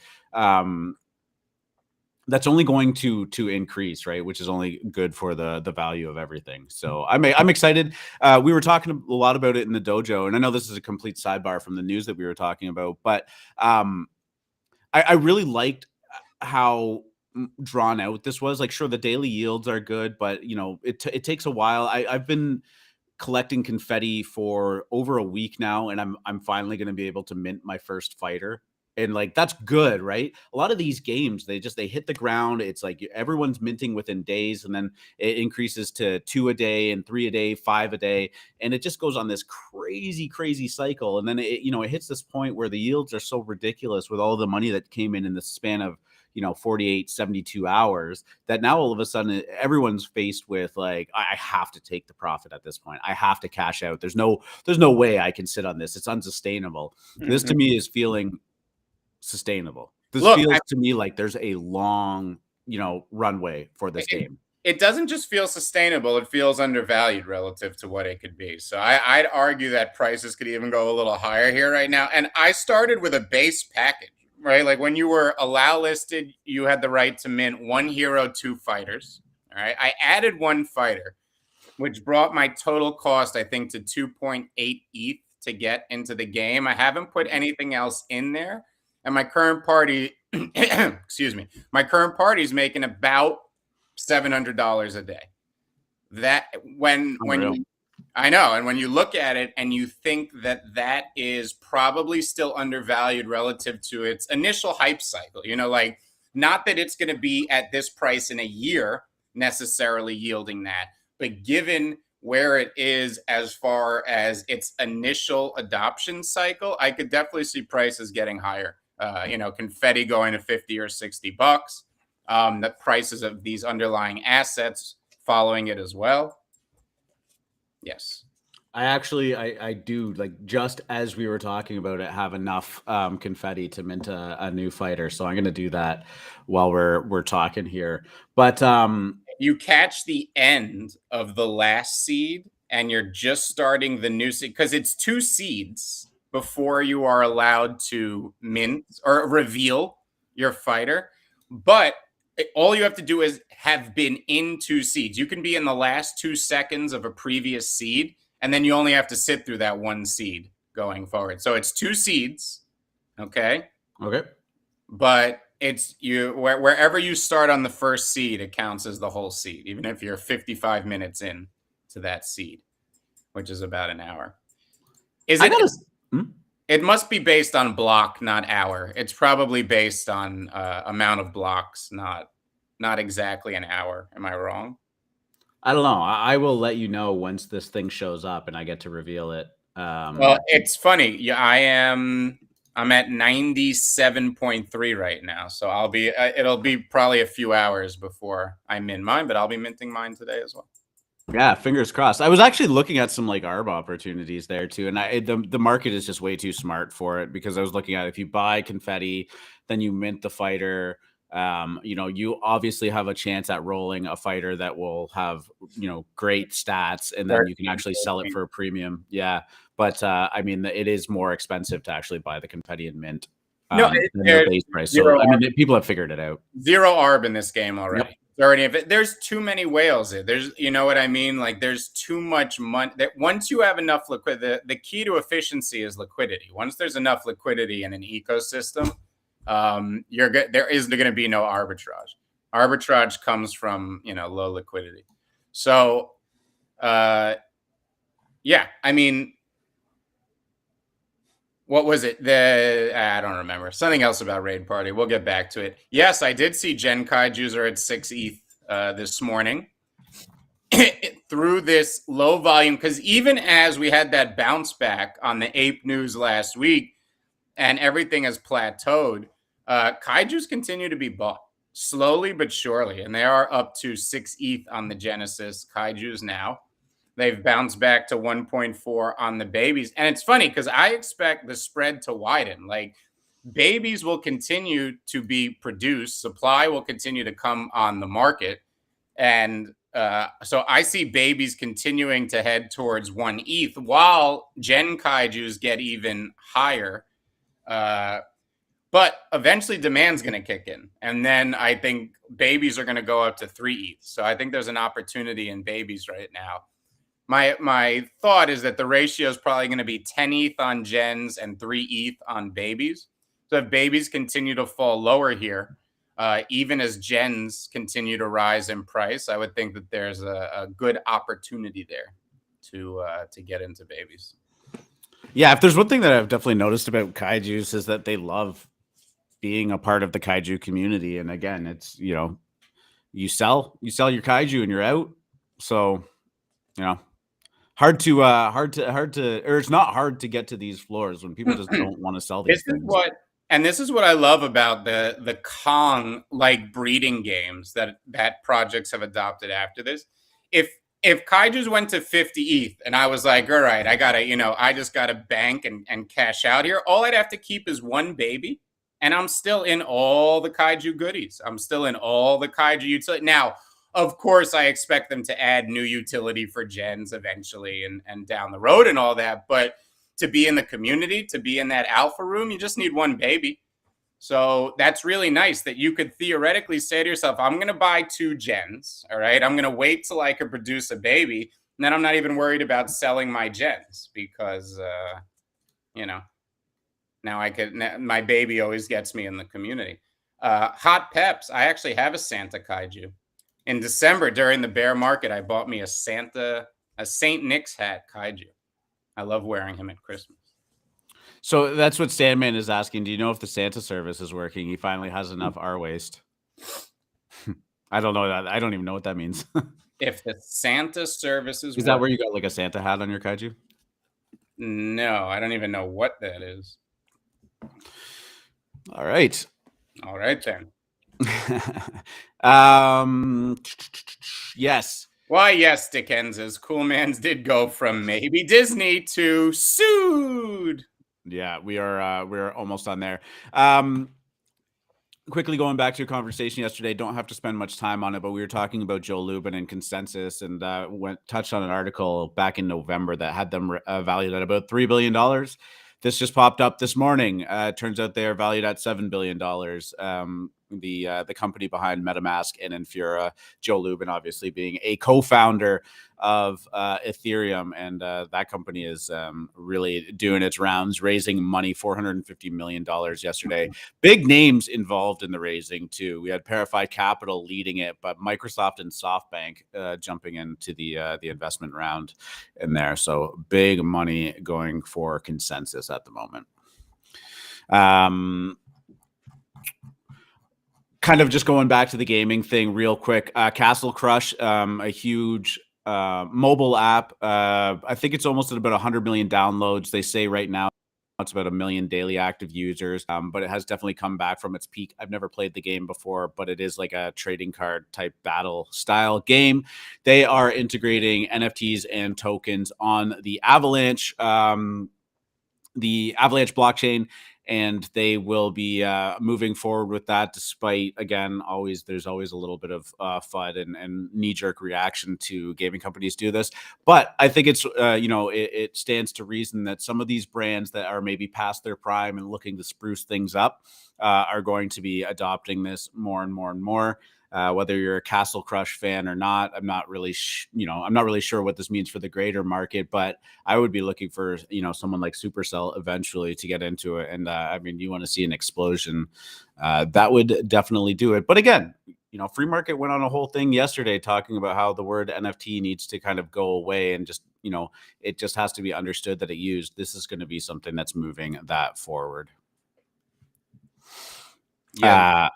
That's only going to increase, right? Which is only good for the value of everything. So I'm excited. We were talking a lot about it in the dojo, and I know this is a complete sidebar from the news that we were talking about, but I really liked how drawn out this was. Like, sure, the daily yields are good, but it takes a while. I've been collecting confetti for over a week now, and I'm finally going to be able to mint my first fighter. And like, that's good, right? A lot of these games, they hit the ground. It's like everyone's minting within days, and then it increases to 2 a day and 3 a day, 5 a day. And it just goes on this crazy cycle. And then it hits this point where the yields are so ridiculous with all the money that came in the span of 48, 72 hours, that now all of a sudden everyone's faced with like, I have to take the profit at this point. I have to cash out. There's no way I can sit on this. It's unsustainable. This to me is feeling sustainable. This feels to me like there's a long, runway for this game. It doesn't just feel sustainable. It feels undervalued relative to what it could be. So I'd argue that prices could even go a little higher here right now. And I started with a base package, right? Like when you were allow listed, you had the right to mint 1 hero, 2 fighters. All right. I added 1 fighter, which brought my total cost, I think, to 2.8 ETH to get into the game. I haven't put anything else in there. And my current party, my current party is making about $700 a day. That I know, and when you look at it and you think that is probably still undervalued relative to its initial hype cycle, like not that it's going to be at this price in a year necessarily yielding that, but given where it is as far as its initial adoption cycle, I could definitely see prices getting higher. Confetti going to $50 or $60. The prices of these underlying assets following it as well. Yes. I do, like, just as we were talking about it, have enough confetti to mint a new fighter. So I'm going to do that while we're talking here. But you catch the end of the last seed and you're just starting the new seed because it's 2 seeds before you are allowed to mint or reveal your fighter. But all you have to do is have been in 2 seeds. You can be in the last 2 seconds of a previous seed, and then you only have to sit through that 1 seed going forward. So it's 2 seeds. Okay. But it's wherever you start on the first seed, it counts as the whole seed, even if you're 55 minutes in to that seed, which is about an hour. It must be based on block, not hour. It's probably based on amount of blocks, not exactly an hour. Am I wrong? I don't know. I will let you know once this thing shows up and I get to reveal it. Well, it's funny. Yeah, I'm at 97.3 right now, so it'll be probably a few hours before I mint mine, but I'll be minting mine today as well. Yeah, fingers crossed. I was actually looking at some like ARB opportunities there too, and the market is just way too smart for it, because I was looking at, if you buy confetti, then you mint the fighter. You obviously have a chance at rolling a fighter that will have great stats, and then you can actually sell it for a premium. Yeah, but I mean, it is more expensive to actually buy the confetti and mint. Than the base price. So I mean, people have figured it out. 0 ARB in this game already. Yep. There's too many whales. There's, what I mean? Like, there's too much money. That once you have enough liquidity, the key to efficiency is liquidity. Once there's enough liquidity in an ecosystem, there is going to be no arbitrage. Arbitrage comes from low liquidity. So Yeah, I mean, what was it? I don't remember. Something else about Raid Party. We'll get back to it. Yes, I did see Genkai's are at 6 ETH this morning. Through this low volume, because even as we had that bounce back on the ape news last week and everything has plateaued, Kaiju's continue to be bought slowly but surely, and they are up to 6 ETH on the Genesis Kaiju's now. They've bounced back to 1.4 on the babies. And it's funny because I expect the spread to widen. Like, babies will continue to be produced, supply will continue to come on the market. And so I see babies continuing to head towards 1 ETH while Gen Kaijus get even higher. But eventually demand's going to kick in. And then I think babies are going to go up to 3 ETH. So I think there's an opportunity in babies right now. My thought is that the ratio is probably going to be 10 ETH on gens and 3 ETH on babies. So if babies continue to fall lower here, even as gens continue to rise in price, I would think that there's a good opportunity there to get into babies. Yeah, if there's one thing that I've definitely noticed about Kaijus is that they love being a part of the Kaiju community. And again, it's, you sell your Kaiju and you're out. So, hard to, or it's not hard to get to these floors when people just don't want to sell these things. This is what I love about the Kong like breeding games that projects have adopted after this. If Kaijus went to 50 ETH and I was like, all right, I just gotta bank and cash out here, all I'd have to keep is 1 baby, and I'm still in all the Kaiju goodies. I'm still in all the Kaiju utility. Now, of course, I expect them to add new utility for gens eventually and down the road and all that. But to be in the community, to be in that alpha room, you just need 1 baby. So that's really nice that you could theoretically say to yourself, I'm going to buy 2 gens. All right. I'm going to wait till I can produce a baby. And then I'm not even worried about selling my gens because, now my baby always gets me in the community. Hot Peps. I actually have a Santa Kaiju. In December, during the bear market, I bought me a Saint Nick's hat Kaiju. I love wearing him at Christmas. So that's what Sandman is asking. Do you know if the Santa service is working? He finally has enough R waste. I don't know that. I don't even know what that means. If the Santa service is that where you got like a Santa hat on your Kaiju? No, I don't even know what that is. All right. All right, then. Yes. Why, yes, Dickens's Coolmans did go from maybe Disney to sued. Yeah, we're almost on there. Quickly going back to your conversation yesterday, don't have to spend much time on it, but we were talking about Joe Lubin and ConsenSys and touched on an article back in November that had them valued at about $3 billion. This just popped up this morning. Turns out they are valued at $7 billion. The company behind MetaMask and Infura, Joe Lubin obviously being a co-founder of Ethereum, and that company is really doing its rounds, raising money, $450 million yesterday. Big names involved in the raising too. We had Parify Capital leading it, but Microsoft and SoftBank jumping into the investment round in there. So big money going for ConsenSys at the moment. Kind of just going back to the gaming thing real quick. Castle Crush, a huge mobile app. I think it's almost at about 100 million downloads. They say right now it's about 1 million daily active users, but it has definitely come back from its peak. I've never played the game before, but it is like a trading card type battle style game. They are integrating NFTs and tokens on the Avalanche blockchain, and they will be moving forward with that, despite, again, there's always a little bit of FUD and knee-jerk reaction to gaming companies do this. But I think it's, it stands to reason that some of these brands that are maybe past their prime and looking to spruce things up are going to be adopting this more and more and more. Whether you're a Castle Crush fan or not, I'm not really sure what this means for the greater market, but I would be looking for, someone like Supercell eventually to get into it. And you want to see an explosion, that would definitely do it. But again, Free Market went on a whole thing yesterday talking about how the word NFT needs to kind of go away and just it just has to be understood that this is going to be something that's moving that forward. No.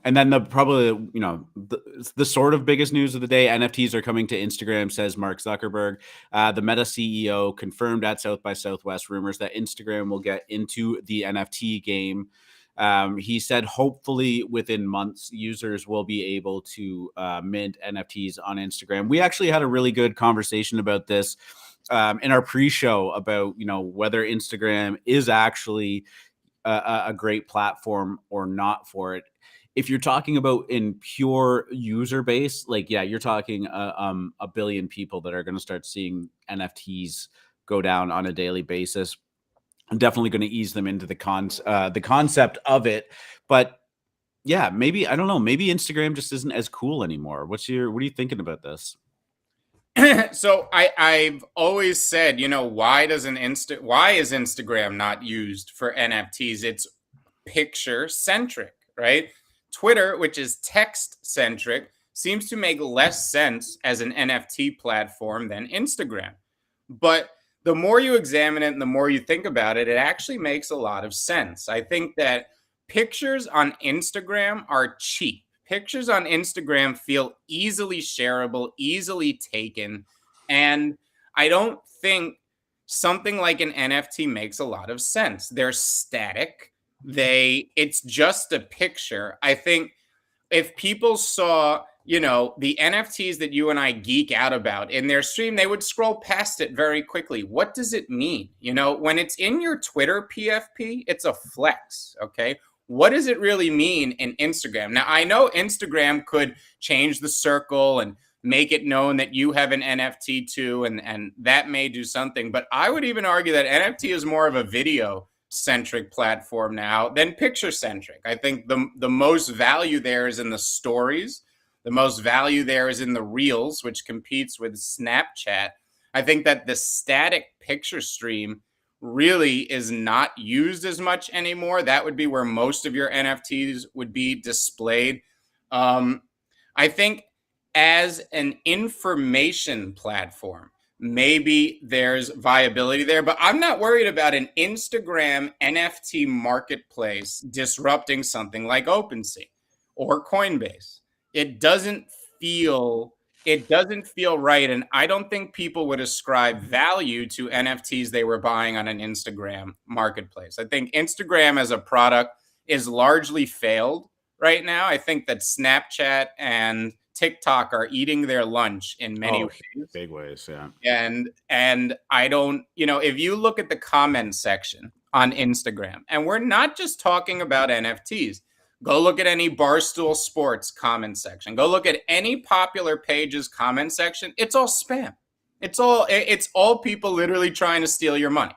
And then the sort of biggest news of the day, NFTs are coming to Instagram, says Mark Zuckerberg. The Meta CEO confirmed at South by Southwest rumors that Instagram will get into the NFT game. He said hopefully within months, users will be able to mint NFTs on Instagram. We actually had a really good conversation about this in our pre-show about, whether Instagram is actually a great platform or not for it. If you're talking about in pure user base, you're talking a billion people that are going to start seeing NFTs go down on a daily basis. I'm definitely going to ease them into the concept of it, but yeah, maybe, I don't know, maybe Instagram just isn't as cool anymore. What are you thinking about this? So I've always said, why is Instagram not used for NFTs? It's picture centric, right? Twitter, which is text centric, seems to make less sense as an NFT platform than Instagram. But the more you examine it and the more you think about it, it actually makes a lot of sense. I think that pictures on Instagram are cheap. Pictures on Instagram feel easily shareable, easily taken. And I don't think something like an NFT makes a lot of sense. They're static. It's just a picture. I think if people saw, the NFTs that you and I geek out about in their stream, they would scroll past it very quickly. What does it mean? When it's in your Twitter PFP, it's a flex, okay? What does it really mean in Instagram? Now, I know Instagram could change the circle and make it known that you have an NFT too, and that may do something. But I would even argue that NFT is more of a video-centric platform now than picture-centric. I think the most value there is in the stories. The most value there is in the Reels, which competes with Snapchat. I think that the static picture stream really is not used as much anymore. That would be where most of your NFTs would be displayed. I think as an information platform, maybe there's viability there, but I'm not worried about an Instagram NFT marketplace disrupting something like OpenSea or Coinbase. It doesn't feel right. And I don't think people would ascribe value to NFTs they were buying on an Instagram marketplace. I think Instagram as a product is largely failed right now. I think that Snapchat and TikTok are eating their lunch in many ways. Big ways, yeah. And I don't, if you look at the comment section on Instagram, and we're not just talking about NFTs, go look at any Barstool Sports comment section. Go look at any popular page's comment section. It's all spam. It's all people literally trying to steal your money.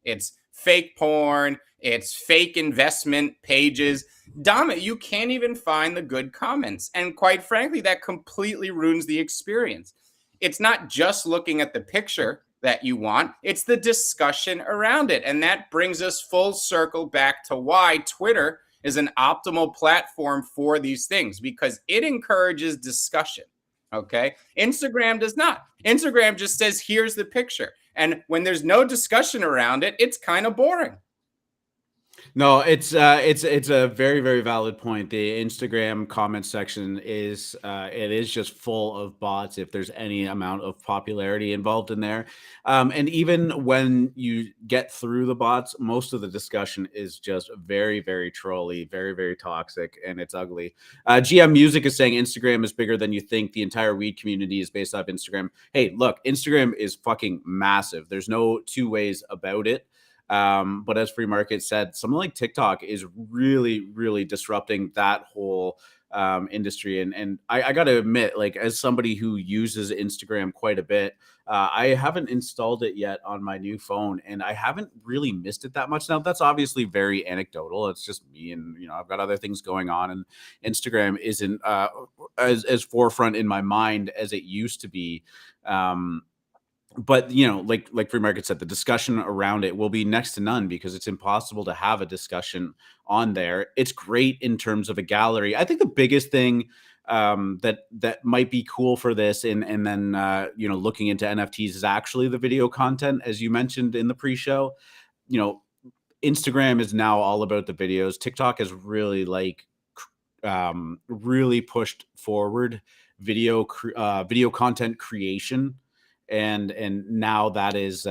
It's fake porn. It's fake investment pages. You can't even find the good comments. And quite frankly, that completely ruins the experience. It's not just looking at the picture that you want. It's the discussion around it. And that brings us full circle back to why Twitter is an optimal platform for these things, because it encourages discussion, okay? Instagram does not. Instagram just says, here's the picture. And when there's no discussion around it, it's kind of boring. No, it's a very, very valid point. The Instagram comment section is just full of bots if there's any amount of popularity involved in there. And even when you get through the bots, most of the discussion is just very, very trolly, very, very toxic, and it's ugly. GM Music is saying Instagram is bigger than you think. The entire weed community is based off Instagram. Hey, look, Instagram is fucking massive. There's no two ways about it. But as Free Market said, something like TikTok is really, really disrupting that whole industry. And I got to admit, like, as somebody who uses Instagram quite a bit, I haven't installed it yet on my new phone, and I haven't really missed it that much. Now, that's obviously very anecdotal. It's just me, and I've got other things going on, and Instagram isn't as forefront in my mind as it used to be. But like Free Market said, the discussion around it will be next to none because it's impossible to have a discussion on there. It's great in terms of a gallery. I think the biggest thing that might be cool for this, and then looking into NFTs is actually the video content, as you mentioned in the pre-show. Instagram is now all about the videos. TikTok has really really pushed forward video content creation, and now that is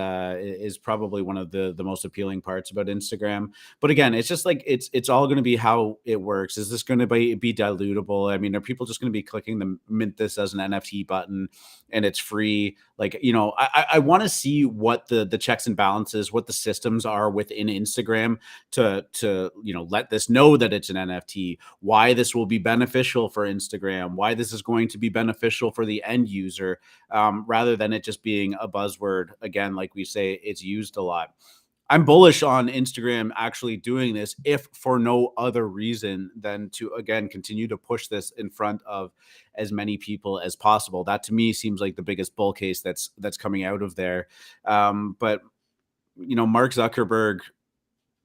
probably one of the most appealing parts about Instagram. But again, it's just like it's all going to be how it works. Is this going to be dilutable? I mean, are people just going to be clicking the mint this as an NFT button and it's free? Like, I want to see what the checks and balances, what the systems are within Instagram to let this know that it's an NFT, why this will be beneficial for Instagram, why this is going to be beneficial for the end user, rather than it just being a buzzword. Again, like we say, it's used a lot. I'm bullish on Instagram actually doing this, if for no other reason than to, again, continue to push this in front of as many people as possible. That to me seems like the biggest bull case that's coming out of there. But Mark Zuckerberg,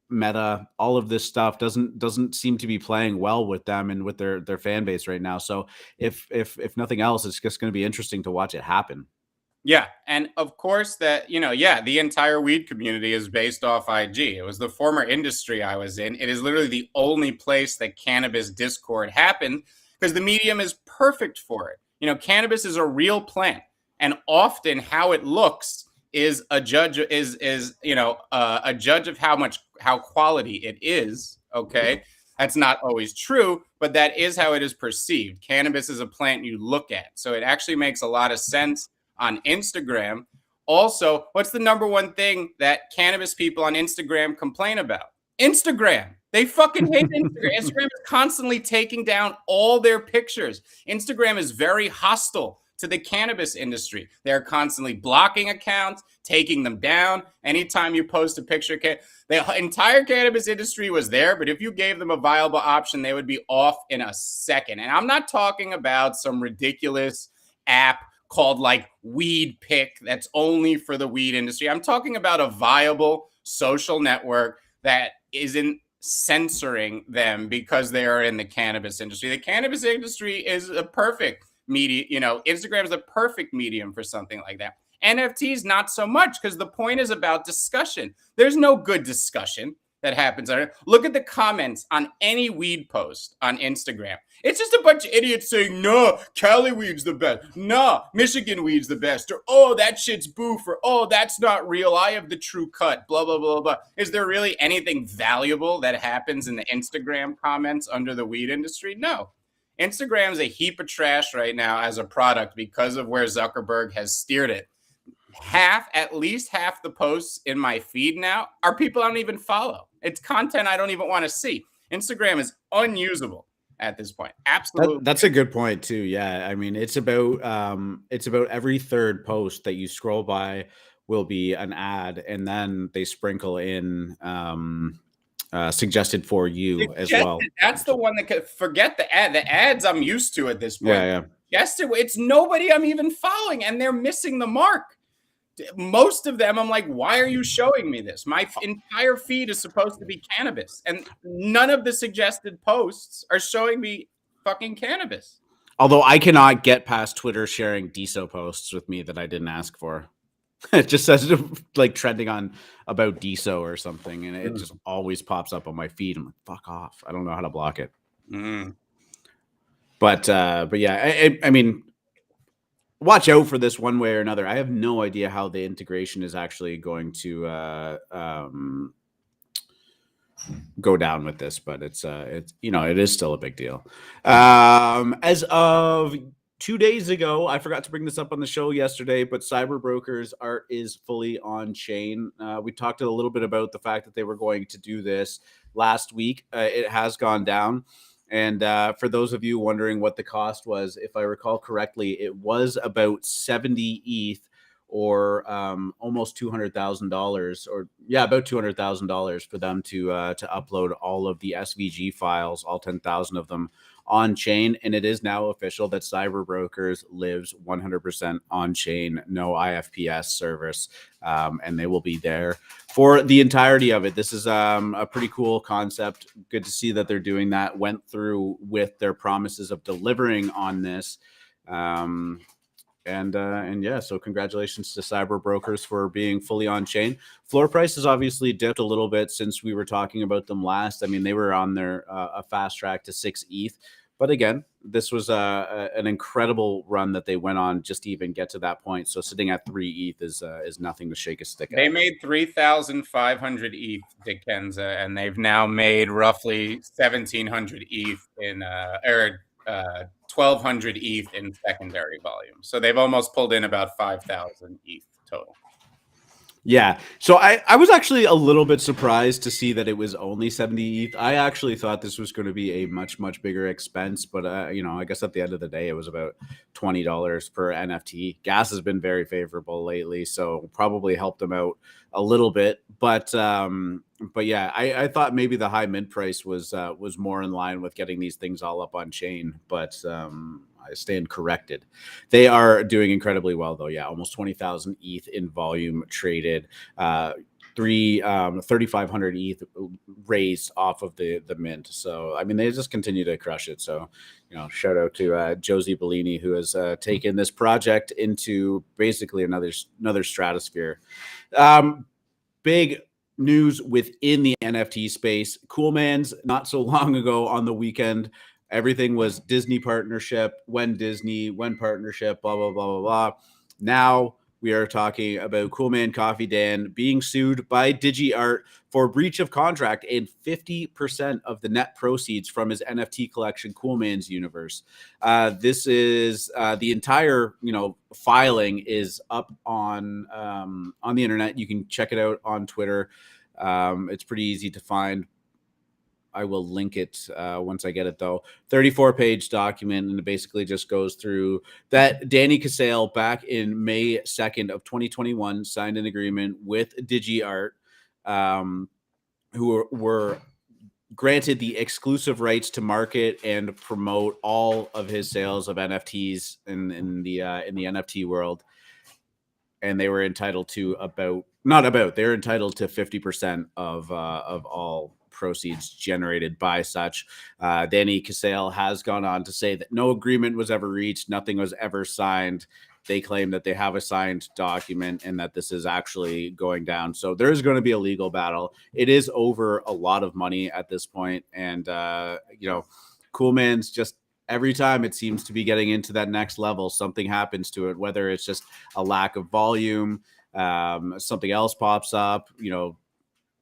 Meta, all of this stuff doesn't seem to be playing well with them and with their fan base right now. So if nothing else, it's just going to be interesting to watch it happen. Yeah. And of course that, the entire weed community is based off IG. It was the former industry I was in. It is literally the only place that cannabis discord happened because the medium is perfect for it. Cannabis is a real plant, and often how it looks is a judge a judge of how quality it is. Okay. That's not always true, but that is how it is perceived. Cannabis is a plant you look at. So it actually makes a lot of sense on Instagram. Also, what's the number one thing that cannabis people on Instagram complain about? Instagram. They fucking hate Instagram. Instagram is constantly taking down all their pictures. Instagram is very hostile to the cannabis industry. They're constantly blocking accounts, taking them down. Anytime you post a picture, the entire cannabis industry was there, but if you gave them a viable option, they would be off in a second. And I'm not talking about some ridiculous app called like Weed Pick that's only for the weed industry. I'm talking about a viable social network that isn't censoring them because they are in the cannabis industry. The cannabis industry is a perfect medium. Instagram is a perfect medium for something like that. NFTs, not so much, because the point is about discussion. There's no good discussion that happens on it. Look at the comments on any weed post on Instagram. It's just a bunch of idiots saying, no, Cali weed's the best. No, Michigan weed's the best. Or, oh, that shit's boof. Or, oh, that's not real. I have the true cut. Blah, blah, blah, blah. Is there really anything valuable that happens in the Instagram comments under the weed industry? No. Instagram's a heap of trash right now as a product because of where Zuckerberg has steered it. At least half the posts in my feed now are people I don't even follow. It's content I don't even want to see. Instagram is unusable at this point. Absolutely. That's a good point too. Yeah. I mean, it's about every third post that you scroll by will be an ad, and then they sprinkle in suggested for you as well. That's the one that could forget the ad. The ads I'm used to at this point. Yeah. It's nobody I'm even following, and they're missing the mark. Most of them, I'm like, why are you showing me this? My entire feed is supposed to be cannabis, and none of the suggested posts are showing me fucking cannabis. Although I cannot get past Twitter sharing DSO posts with me that I didn't ask for. It just says like trending on about DSO or something, and it just always pops up on my feed. I'm like, fuck off. I don't know how to block it. But yeah, I mean, watch out for this one way or another. I have no idea how the integration is actually going to go down with this, but it's it is still a big deal. As of 2 days ago, I forgot to bring this up on the show yesterday, but CyberBrokers art is fully on chain. We talked a little bit about the fact that they were going to do this last week. It has gone down. And for those of you wondering what the cost was, if I recall correctly, it was about 70 ETH or almost $200,000, or about $200,000 for them to upload all of the SVG files, all 10,000 of them, on chain, and it is now official that CyberBrokers lives 100% on chain, no IFPS service, and they will be there for the entirety of it. This is a pretty cool concept. Good to see that they're doing that. Went through with their promises of delivering on this. And yeah, so congratulations to CyberBrokers for being fully on chain. Floor price has obviously dipped a little bit since we were talking about them last. I mean, they were on their a fast track to 6 ETH, but again, this was an incredible run that they went on just to even get to that point. So sitting at 3 ETH is nothing to shake a stick at. They made 3,500 ETH, Dick Kenza, and they've now made roughly 1,700 ETH in 1,200 ETH in secondary volume. So they've almost pulled in about 5,000 ETH total. Yeah. So I was actually a little bit surprised to see that it was only 70 ETH. I actually thought this was going to be a much, much bigger expense. But, you know, I guess at the end of the day, it was about $20 per NFT. Gas has been very favorable lately, so probably helped them out a little bit. But yeah, I thought maybe the high mint price was more in line with getting these things all up on chain. But I stand corrected. They are doing incredibly well, though. Yeah, almost 20,000 ETH in volume traded. 3,500 ETH raised off of the mint. So I mean, they just continue to crush it. So, you know, shout out to Josie Bellini, who has taken this project into basically another stratosphere. Big news within the NFT space. Coolmans, not so long ago on the weekend, everything was Disney partnership, when partnership, blah, blah, blah, blah, blah. Now we are talking about Coolman Coffee Dan being sued by DigiART for breach of contract and 50% of the net proceeds from his NFT collection, Coolmans Universe. This is the entire, filing is up on the internet. You can check it out on Twitter. It's pretty easy to find. I will link it once I get it, though. 34-page document, and it basically just goes through that Danny Casale back in May 2nd of 2021 signed an agreement with DigiART, who were granted the exclusive rights to market and promote all of his sales of NFTs in the NFT world, and they were entitled to they're entitled to 50% of all proceeds generated by such. Danny Casale has gone on to say that no agreement was ever reached, nothing was ever signed. They claim that they have a signed document and that this is actually going down. So there's going to be a legal battle. It is over a lot of money at this point, and Coolman's just every time it seems to be getting into that next level, something happens to it, whether it's just a lack of volume, something else pops up,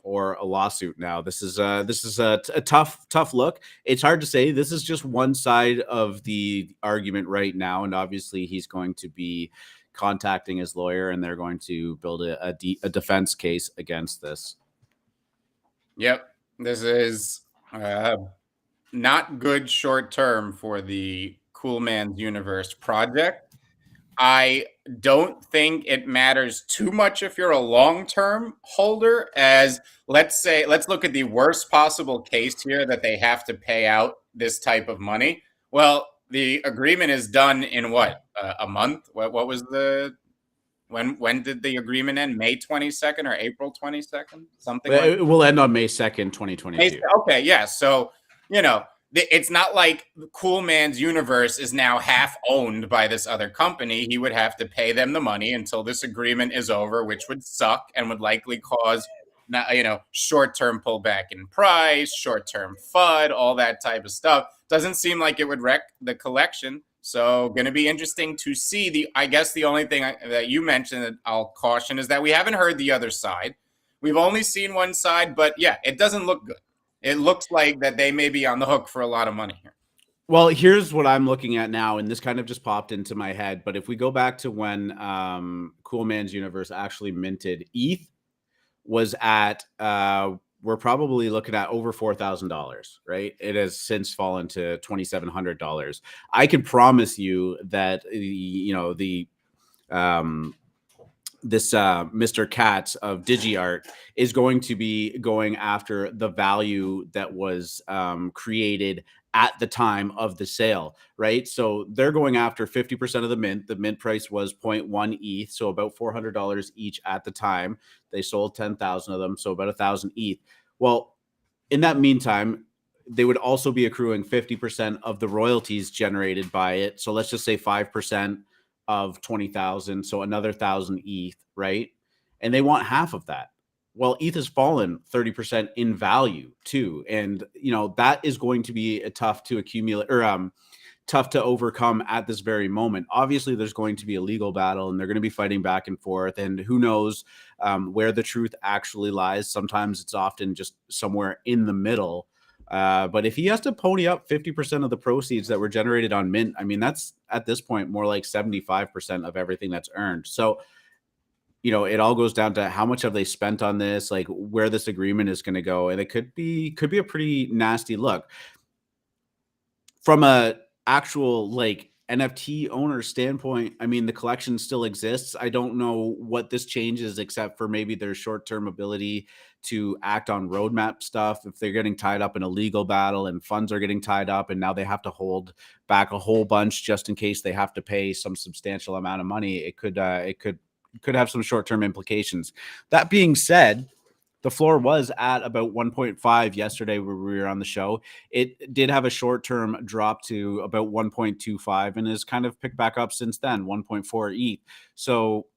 or a lawsuit. Now this is a tough look. It's hard to say. This is just one side of the argument right now, and obviously he's going to be contacting his lawyer, and they're going to build a defense case against this. Yep, this is not good short term for the Coolmans Universe project. I don't think it matters too much if you're a long-term holder, as let's look at the worst possible case here that they have to pay out this type of money. Well, the agreement is done in what, a month? What was when did the agreement end? May 22nd or April 22nd? Something like that? It will end on May 2nd, 2022. Okay, yeah. So, it's not like Coolman's Universe is now half owned by this other company. He would have to pay them the money until this agreement is over, which would suck and would likely cause, short-term pullback in price, short-term FUD, all that type of stuff. Doesn't seem like it would wreck the collection. So going to be interesting to see. I guess the only thing that you mentioned that I'll caution is that we haven't heard the other side. We've only seen one side, but yeah, it doesn't look good. It looks like that they may be on the hook for a lot of money here. Well, here's what I'm looking at now, and this kind of just popped into my head. But if we go back to when Coolman's Universe actually minted, ETH was at, we're probably looking at over $4,000, right? It has since fallen to $2,700. Mr. Katz of DigiART is going to be going after the value that was created at the time of the sale, right? So they're going after 50% of the mint. The mint price was 0.1 ETH, so about $400 each at the time. They sold 10,000 of them, so about 1,000 ETH. Well, in that meantime, they would also be accruing 50% of the royalties generated by it. So let's just say 5% of 20,000, so another 1,000 ETH, right? And they want half of that. Well, ETH has fallen 30% in value too, and that is going to be a tough to accumulate or tough to overcome at this very moment. Obviously, there's going to be a legal battle, and they're going to be fighting back and forth, and who knows where the truth actually lies. Sometimes it's often just somewhere in the middle. But if he has to pony up 50% of the proceeds that were generated on mint, I mean, that's at this point more like 75% of everything that's earned. So, it all goes down to how much have they spent on this, like where this agreement is going to go. And it could be a pretty nasty look from a actual like NFT owner standpoint. I mean, the collection still exists. I don't know what this changes except for maybe their short-term ability to act on roadmap stuff. If they're getting tied up in a legal battle and funds are getting tied up and now they have to hold back a whole bunch just in case they have to pay some substantial amount of money, it could have some short-term implications. That being said, the floor was at about 1.5 yesterday where we were on the show. It did have a short-term drop to about 1.25 and has kind of picked back up since then, 1.4 ETH. So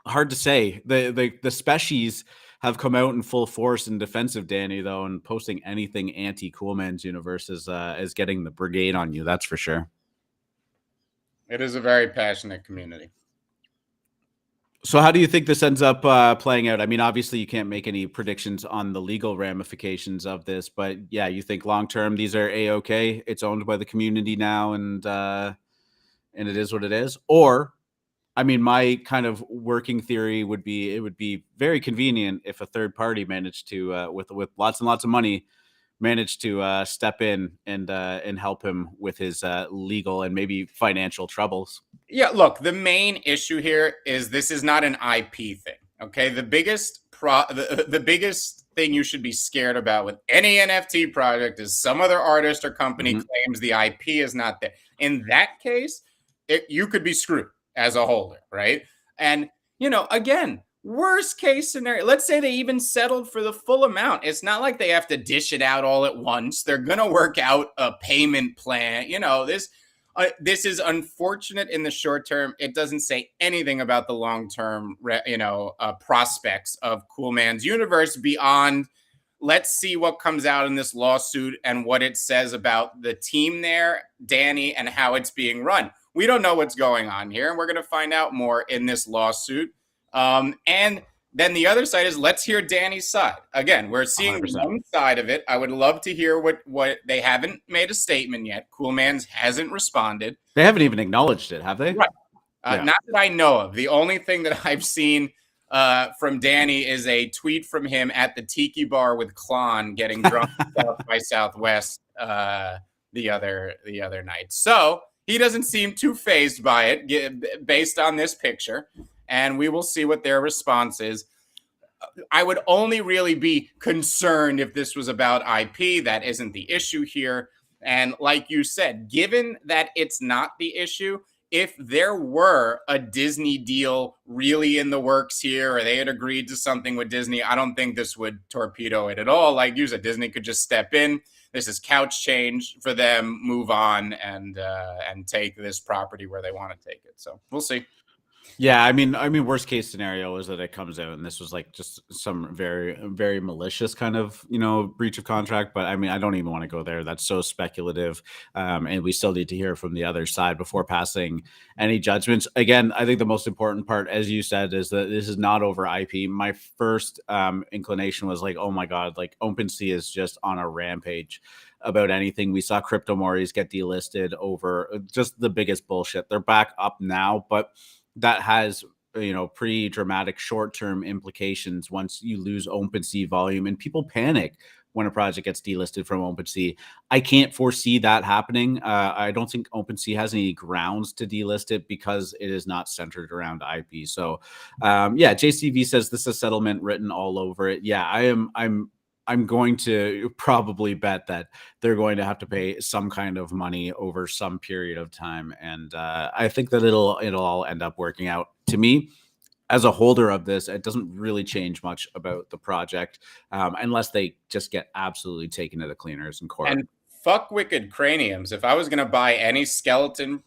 hard to say. The species have come out in full force in defense of Danny, though, and posting anything anti-Coolmans Universe is getting the brigade on you. That's for sure. It is a very passionate community. So how do you think this ends up playing out? I mean, obviously you can't make any predictions on the legal ramifications of this, but yeah, you think long-term these are A-okay? It's owned by the community now and it is what it is? Or, I mean, my kind of working theory would be it would be very convenient if a third party managed to, with lots and lots of money, managed to step in and help him with his legal and maybe financial troubles. Yeah, look, the main issue here is this is not an IP thing. Okay, the biggest thing you should be scared about with any NFT project is some other artist or company claims the IP is not there. In that case, you could be screwed as a holder, right? And again, worst case scenario, let's say they even settled for the full amount. It's not like they have to dish it out all at once. They're gonna work out a payment plan. This is unfortunate in the short term. It doesn't say anything about the long-term, prospects of Coolmans Universe beyond, let's see what comes out in this lawsuit and what it says about the team there, Danny, and how it's being run. We don't know what's going on here, and we're going to find out more in this lawsuit. And then the other side is, let's hear Danny's side. Again, we're seeing 100%. One side of it. I would love to hear what they haven't made a statement yet. Coolmans hasn't responded. They haven't even acknowledged it, have they? Right. Not that I know of. The only thing that I've seen from Danny is a tweet from him at the Tiki Bar with Klon getting drunk South by Southwest the other night. So he doesn't seem too fazed by it based on this picture. And we will see what their response is. I would only really be concerned if this was about IP. That isn't the issue here. And like you said, given that it's not the issue, if there were a Disney deal really in the works here, or they had agreed to something with Disney, I don't think this would torpedo it at all. Like you said, Disney could just step in. This is couch change for them, move on, and take this property where they want to take it. So we'll see. Yeah, I mean, worst case scenario is that it comes out and this was like just some very, very malicious kind of, breach of contract. But I mean, I don't even want to go there. That's so speculative. And we still need to hear from the other side before passing any judgments. Again, I think the most important part, as you said, is that this is not over IP. My first inclination was like, oh my God, like OpenSea is just on a rampage about anything. We saw Crypto Mories get delisted over just the biggest bullshit. They're back up now, but that has pretty dramatic short-term implications once you lose OpenSea volume, and people panic when a project gets delisted from OpenSea. I can't foresee that happening. I don't think OpenSea has any grounds to delist it because it is not centered around IP. So, JCV says this is settlement written all over it. Yeah, I'm going to probably bet that they're going to have to pay some kind of money over some period of time, and I think that it'll all end up working out. To me, as a holder of this, it doesn't really change much about the project unless they just get absolutely taken to the cleaners in court. And fuck Wicked Craniums. If I was going to buy any skeleton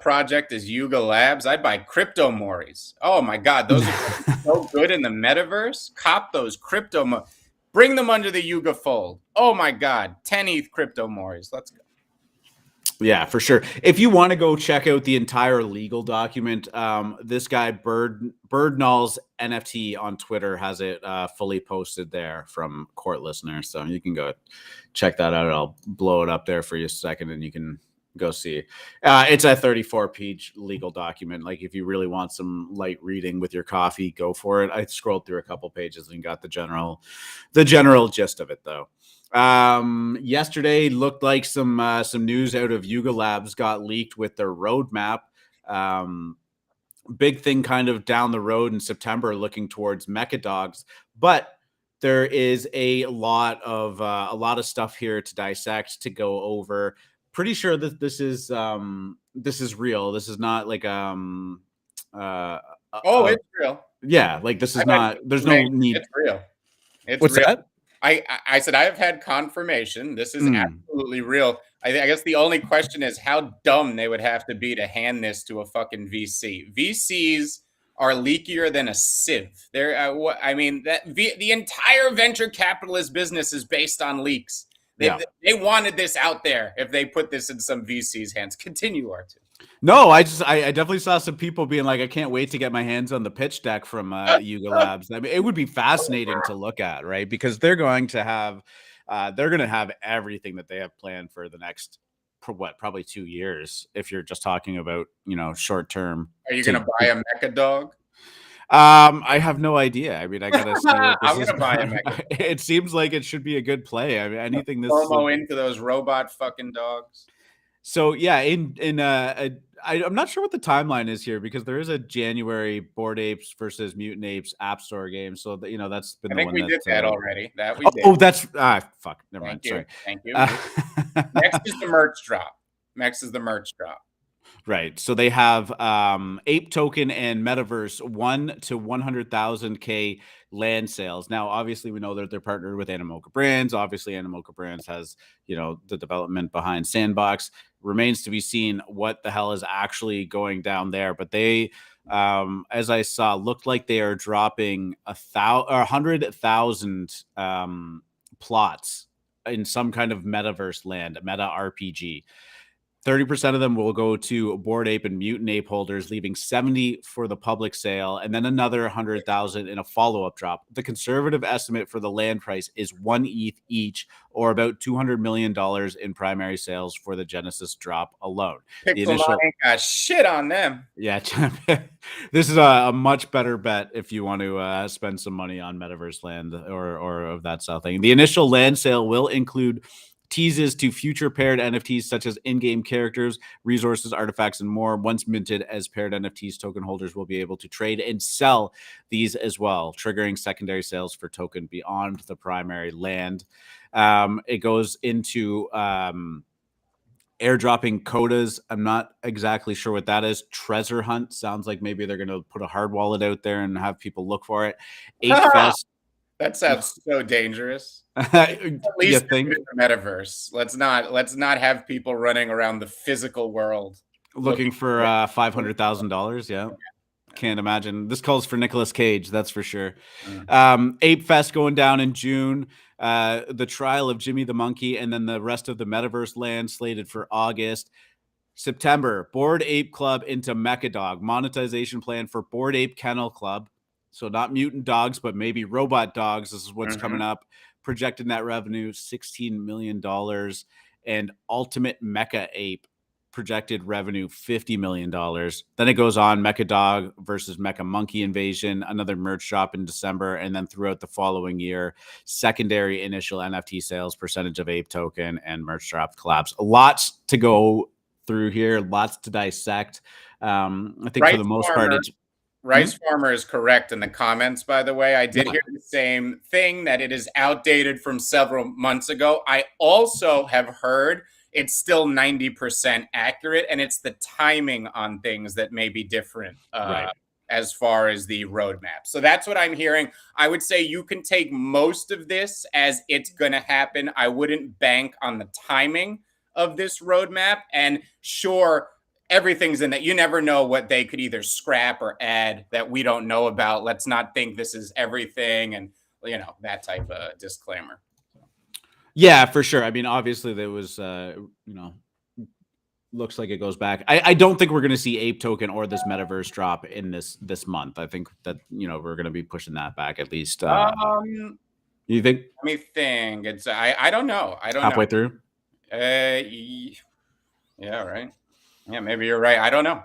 project as Yuga Labs, I'd buy Crypto Moris. Oh my God, those are so good in the metaverse. Cop those Crypto Bring them under the Yuga fold. Oh my God, 10 ETH Crypto Moris. Let's go. Yeah, for sure. If you want to go check out the entire legal document, this guy Birdnall's NFT on Twitter has it fully posted there from court listeners, so you can go check that out. I'll blow it up there for you a second, and you can go see. It's a 34-page legal document. Like, if you really want some light reading with your coffee, go for it. I scrolled through a couple pages and got the general gist of it, though. Yesterday looked like some news out of Yuga Labs got leaked with their roadmap. Big thing kind of down the road in September, looking towards Mecha Dogs, but there is a lot of stuff here to dissect, to go over. Pretty sure that this is real. This is not like it's real. Yeah, like this is not. There's no need. It's real. What's real. that? I said I have had confirmation. This is absolutely real. I guess the only question is how dumb they would have to be to hand this to a fucking VC. VCs are leakier than a sieve. The entire venture capitalist business is based on leaks. They wanted this out there if they put this in some VC's hands. Continue, Artur. No, I definitely saw some people being like, I can't wait to get my hands on the pitch deck from Yuga Labs. I mean, it would be fascinating to look at, right? Because they're going to have everything that they have planned for the next, probably 2 years, if you're just talking about, short term. Are you going to buy a Mecha Dog? I have no idea. I mean, I gotta see what this I'm gonna buy a Mecha. It seems like it should be a good play. I mean, anything this promo into those robot fucking dogs. So yeah, I'm not sure what the timeline is here, because there is a January Bored Apes versus Mutant Apes App Store game. So that, that's been. I think we did that already. That we did. Oh, that's fuck. Never mind. Sorry. Thank you. Next is the merch drop. Right. So they have Ape Token and Metaverse 1 to 100,000K land sales. Now, obviously, we know that they're partnered with Animoca Brands. Obviously, Animoca Brands has, the development behind Sandbox. Remains to be seen what the hell is actually going down there. But they, as I saw, looked like they are dropping 100,000 plots in some kind of metaverse land, meta RPG. 30% of them will go to Bored Ape and Mutant Ape holders, leaving 70 for the public sale, and then another 100,000 in a follow-up drop. The conservative estimate for the land price is 1 ETH each, or about $200 million in primary sales for the Genesis drop alone. Pixel ain't got shit on them. Yeah, this is a much better bet if you want to spend some money on Metaverse land or of that style thing. The initial land sale will include teases to future paired NFTs such as in-game characters, resources, artifacts, and more. Once minted as paired NFTs, token holders will be able to trade and sell these as well, triggering secondary sales for token beyond the primary land. It goes into airdropping codas. I'm not exactly sure what that is. Treasure hunt sounds like maybe they're going to put a hard wallet out there and have people look for it. Fest. That sounds so dangerous. At least in the metaverse. Let's not have people running around the physical world looking for $500,000. Yeah. Can't imagine. This calls for Nicolas Cage, that's for sure. Ape Fest going down in June. The trial of Jimmy the Monkey, and then the rest of the metaverse land slated for August. September, Bored Ape Club into Mecha Dog. Monetization plan for Bored Ape Kennel Club. So not mutant dogs, but maybe robot dogs. This is what's coming up. Projected net revenue, $16 million. And Ultimate Mecha Ape, projected revenue $50 million. Then it goes on Mecha Dog versus Mecha Monkey Invasion, another merch drop in December, and then throughout the following year, secondary initial NFT sales, percentage of Ape token, and merch drop collabs. Lots to go through here, lots to dissect. I think for the most part, it's Rice Farmer is correct in the comments, by the way. I did hear the same thing, that it is outdated from several months ago. I also have heard it's still 90% accurate, and it's the timing on things that may be different as far as the roadmap. So that's what I'm hearing. I would say you can take most of this as it's going to happen. I wouldn't bank on the timing of this roadmap. And sure, everything's in that. You never know what they could either scrap or add that we don't know about. Let's not think this is everything, and that type of disclaimer. Yeah, for sure. I mean, obviously there was looks like it goes back. I don't think we're going to see Ape token or this metaverse drop in this month. I think that we're going to be pushing that back at least. You think? Let me think. It's I don't know. I don't halfway know. Through. Yeah, right. Yeah, maybe you're right. I don't know.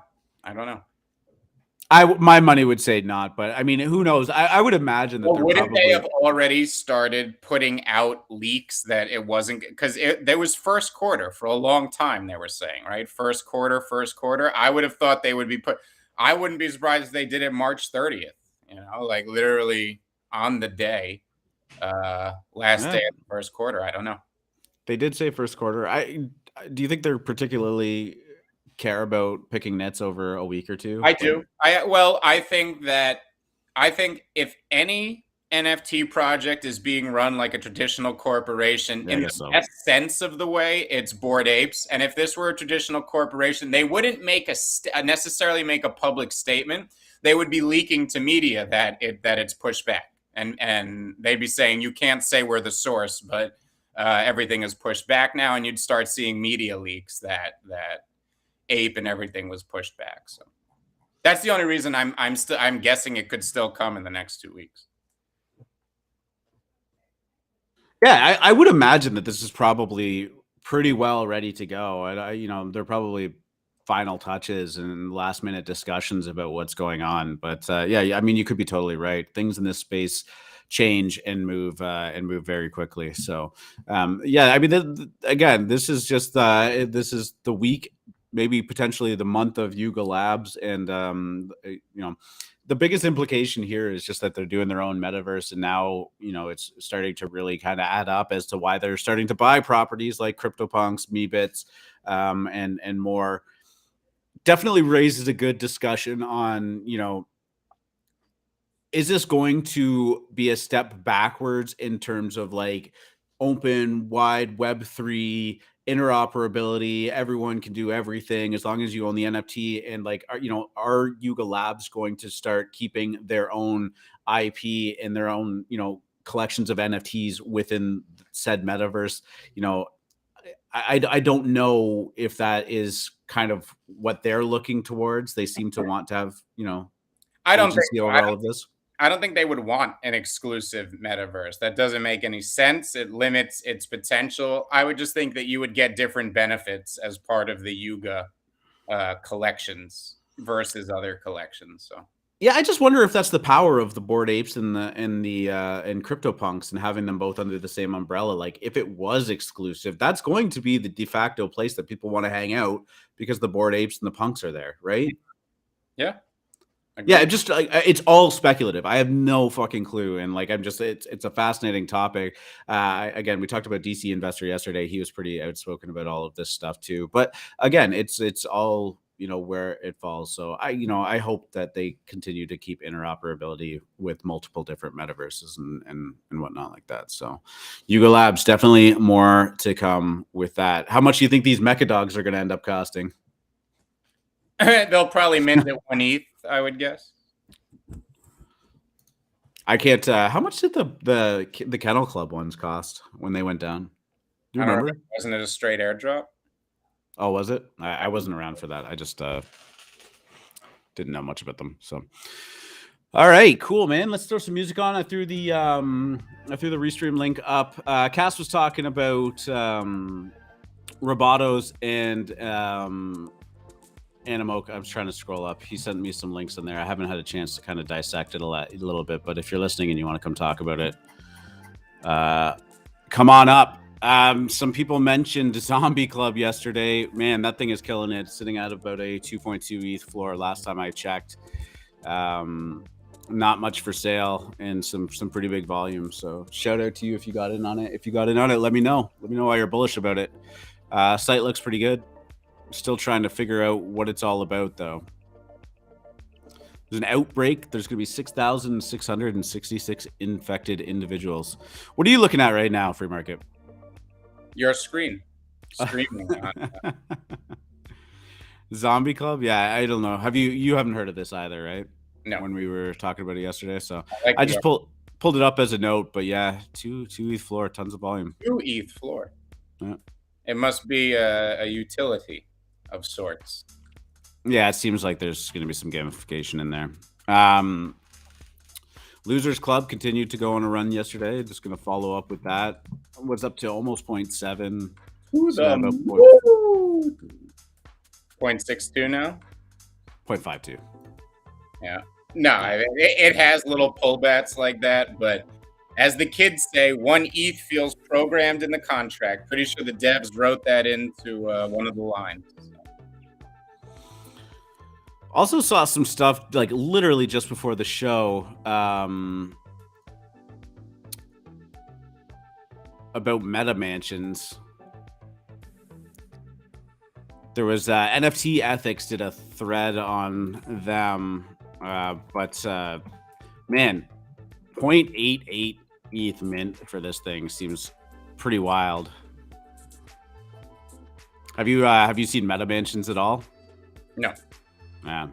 My money would say not, but I mean, who knows? I would imagine that. Well, wouldn't they have already started putting out leaks that it wasn't, because there was first quarter for a long time, they were saying, right? First quarter. I would have thought they would be I wouldn't be surprised if they did it March 30th, like literally on the day, last day of the first quarter. I don't know. They did say first quarter. Do you think they're particularly care about picking nets over a week or two? I do. I think if any NFT project is being run like a traditional corporation, in the best sense of the way, it's Bored Apes. And if this were a traditional corporation, they wouldn't necessarily make a public statement. They would be leaking to media that it's pushed back, and they'd be saying, you can't say we're the source, but everything is pushed back now, and you'd start seeing media leaks that Ape and everything was pushed back. So that's the only reason I'm guessing it could still come in the next 2 weeks. Yeah, I would imagine that this is probably pretty well ready to go. And they're probably final touches and last minute discussions about what's going on. But yeah, I mean, you could be totally right. Things in this space change and move very quickly. So yeah, I mean, again, this is just this is the week, maybe potentially the month of Yuga Labs, and the biggest implication here is just that they're doing their own metaverse, and now it's starting to really kind of add up as to why they're starting to buy properties like CryptoPunks, Meebits, and more. Definitely raises a good discussion on is this going to be a step backwards in terms of like open, wide Web3 interoperability? Everyone can do everything as long as you own the NFT. And like, are Yuga Labs going to start keeping their own IP and their own, collections of NFTs within said metaverse? I don't know if that is kind of what they're looking towards. They seem to want to have, I don't think over all of this. I don't think they would want an exclusive metaverse. That doesn't make any sense. It limits its potential. I would just think that you would get different benefits as part of the Yuga collections versus other collections. So yeah, I just wonder if that's the power of the Bored Apes and CryptoPunks, and having them both under the same umbrella. Like, if it was exclusive, that's going to be the de facto place that people want to hang out because the Bored Apes and the Punks are there, right? Yeah. Yeah, just it's all speculative. I have no fucking clue, and like it's a fascinating topic. Again, we talked about DC Investor yesterday. He was pretty outspoken about all of this stuff too. But again, it's all where it falls. So I hope that they continue to keep interoperability with multiple different metaverses and whatnot like that. So Yuga Labs, definitely more to come with that. How much do you think these mecha dogs are going to end up costing? They'll probably mint at 1 ETH, I would guess. I can't. How much did the Kennel Club ones cost when they went down? Do you remember? Wasn't it a straight airdrop? Oh, was it? I wasn't around for that. I just didn't know much about them. So, all right, cool, man. Let's throw some music on. I threw the restream link up. Cass was talking about Robotos and Animoca. I'm trying to scroll up. He sent me some links in there. I haven't had a chance to kind of dissect it a little bit, but if you're listening and you want to come talk about it, come on up. Some people mentioned Zombie Club yesterday. Man, that thing is killing it. Sitting at about a 2.2 ETH floor last time I checked. Not much for sale and some pretty big volume. So shout out to you if you got in on it. If you got in on it, let me know. Let me know why you're bullish about it. Site looks pretty good. Still trying to figure out what it's all about, though. There's an outbreak. There's going to be 6,666 infected individuals. What are you looking at right now, free market? Your screen. Streaming. Zombie Club? Yeah, I don't know. You haven't heard of this either, right? No. When we were talking about it yesterday. So I just pulled it up as a note, but yeah, 2 ETH floor, tons of volume. 2 ETH floor. Yeah. It must be a utility of sorts. Yeah, it seems like there's going to be some gamification in there. Losers Club continued to go on a run yesterday. Just going to follow up with that. Was up to almost 0.7. Who's 0.62 now? 0.52. Yeah. No, it has little pullbacks like that, but as the kids say, 1 ETH feels programmed in the contract. Pretty sure the devs wrote that into one of the lines. Also saw some stuff like literally just before the show about meta mansions. There was NFT Ethics did a thread on them, but man, 0.88 ETH mint for this thing seems pretty wild. Have you seen meta mansions at all? No. Yeah.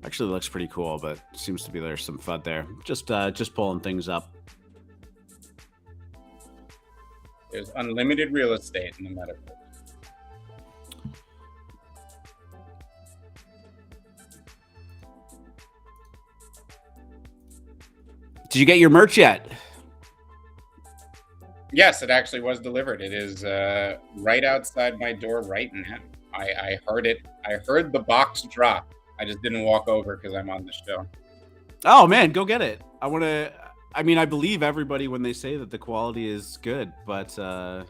Actually looks pretty cool, but seems to be there's some FUD there. Just pulling things up. There's unlimited real estate in the metaverse. Did you get your merch yet? Yes, it actually was delivered. It is right outside my door right now. I heard it. I heard the box drop. I just didn't walk over because I'm on the show. Oh man, go get it. I believe everybody when they say that the quality is good, but all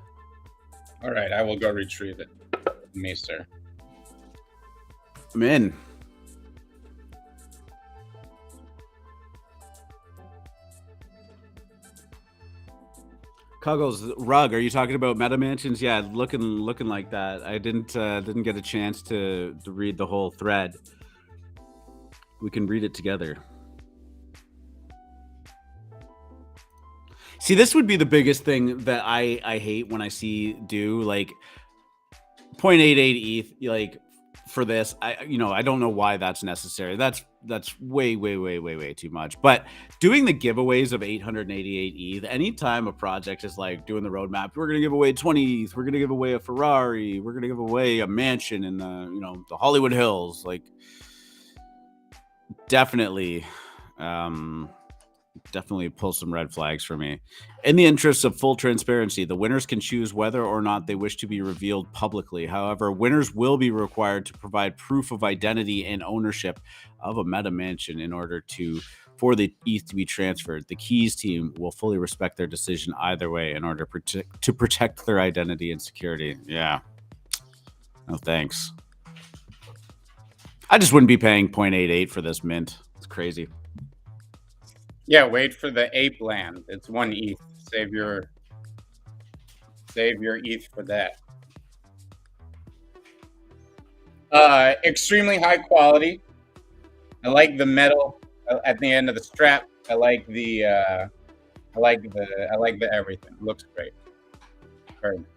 right, I will go retrieve it. Me, sir. I'm in. Cuggles rug. Are you talking about meta mansions? Yeah, looking like that. I didn't get a chance to read the whole thread. We can read it together. See, this would be the biggest thing that I hate when I see like 0.88 ETH like for this. I don't know why that's necessary. That's way too much. But doing the giveaways of 888 ETH, anytime a project is like doing the roadmap, we're gonna give away 20 ETH, we're gonna give away a Ferrari, we're gonna give away a mansion in the the Hollywood Hills, like definitely pull some red flags for me. In the interest of full transparency, the winners can choose whether or not they wish to be revealed publicly. However, winners will be required to provide proof of identity and ownership of a meta mansion in order for the ETH to be transferred. The Keys team will fully respect their decision either way in order to protect their identity and security. Yeah. No thanks. I just wouldn't be paying 0.88 for this mint. It's crazy. Yeah, wait for the ape land. It's 1 ETH. Save your ETH for that. Extremely high quality. I like the metal at the end of the strap. I like the everything. It looks great. Very nice.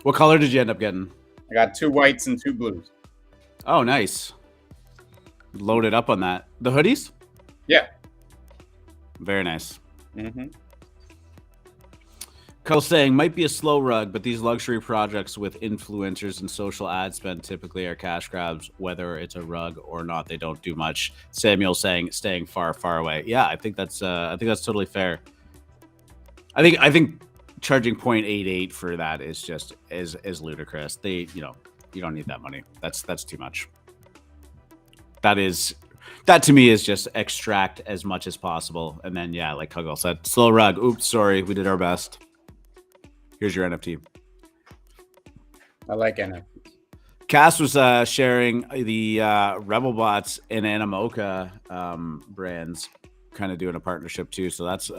What color did you end up getting? I got 2 whites and 2 blues. Oh, nice. Loaded up on that. The hoodies? Yeah. Very nice. Mm-hmm. Carl saying, might be a slow rug, but these luxury projects with influencers and social ad spend typically are cash grabs, whether it's a rug or not. They don't do much. Samuel saying, staying far away. Yeah, I think that's totally fair. I think charging 0.88 for that is just is ludicrous. They, you don't need that money. That's too much. That to me is just extract as much as possible, and then like Huggle said, slow rug. Oops, sorry, we did our best. Here's your NFT. I like NFTs. Cass was sharing the Rebelbots and Animoca brands, kind of doing a partnership too. So that's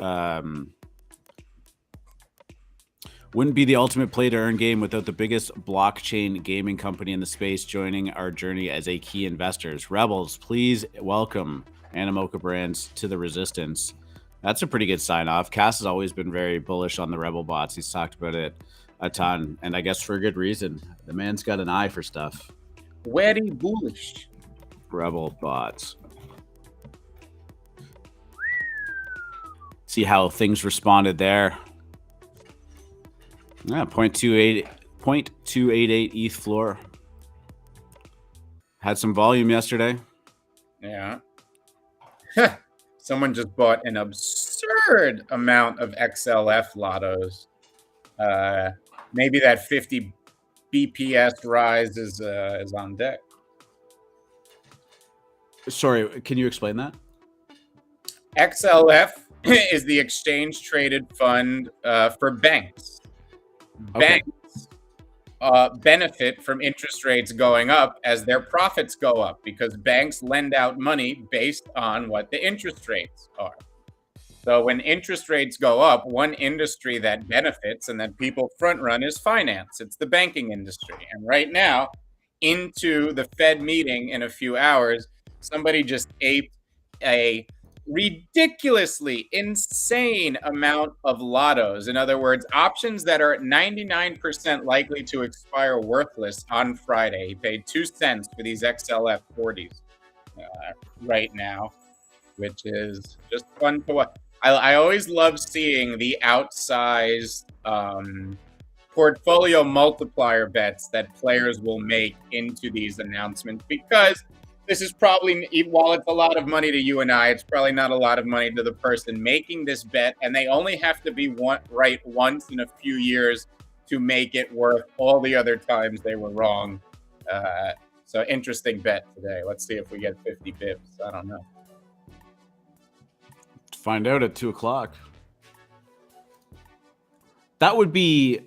wouldn't be the ultimate play to earn game without the biggest blockchain gaming company in the space joining our journey as a key investors. Rebels, please welcome Animoca brands to the resistance. That's a pretty good sign off. Cass has always been very bullish on the Rebelbots. He's talked about it a ton, and I guess for a good reason. The man's got an eye for stuff. Very bullish. Rebelbots. See how things responded there. Yeah, 0.288 ETH floor. Had some volume yesterday. Yeah. Someone just bought an absurd amount of XLF lottos. Maybe that 50 BPS rise is on deck. Sorry, can you explain that? XLF is the exchange traded fund for banks. Okay. Banks benefit from interest rates going up as their profits go up because banks lend out money based on what the interest rates are. So when interest rates go up, one industry that benefits and that people front run is finance. It's the banking industry. And right now, into the Fed meeting in a few hours, somebody just aped a ridiculously insane amount of lottos. In other words, options that are 99% likely to expire worthless on Friday. He paid 2 cents for these XLF 40s right now, which is just fun to watch. I always love seeing the outsized portfolio multiplier bets that players will make into these announcements, because this is probably, while it's a lot of money to you and I, it's probably not a lot of money to the person making this bet, and they only have to be right once in a few years to make it worth all the other times they were wrong. So interesting bet today. Let's see if we get 50 bips. I don't know. Find out at 2:00. That would be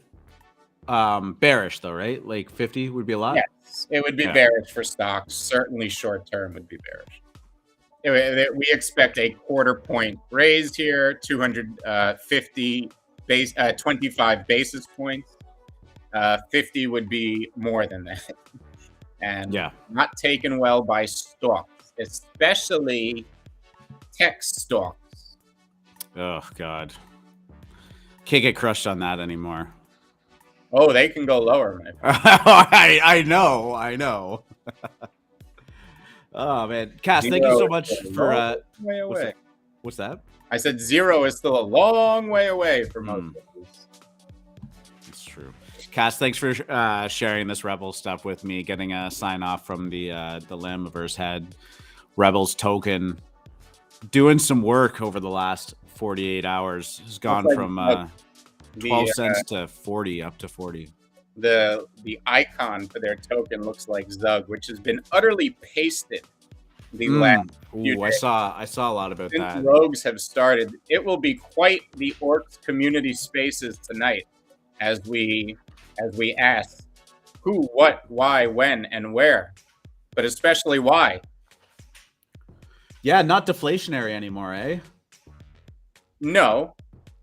bearish though, right? Like 50 would be a lot. Yes, it would be bearish for stocks. Certainly short term would be bearish. We expect a quarter point raise here, 250 25 basis points. 50 would be more than that. And not taken well by stocks, especially tech stocks. Oh, God. Can't get crushed on that anymore. Oh, they can go lower, my friend. I know. Oh, man. Cass, thank you so much for... way away. What's that? I said 0 is still a long way away for most of us. That's true. Cass, thanks for sharing this Rebel stuff with me, getting a sign-off from the Limonene head. Rebels token. Doing some work over the last 48 hours. Has gone from 12 cents to 40, up to 40. The icon for their token looks like Zug, which has been utterly pasted the last few days. I saw a lot about Since that. rogues have started, it will be quite the Orcs community spaces tonight as we ask who, what, why, when, and where, but especially why. Yeah, not deflationary anymore, eh? No,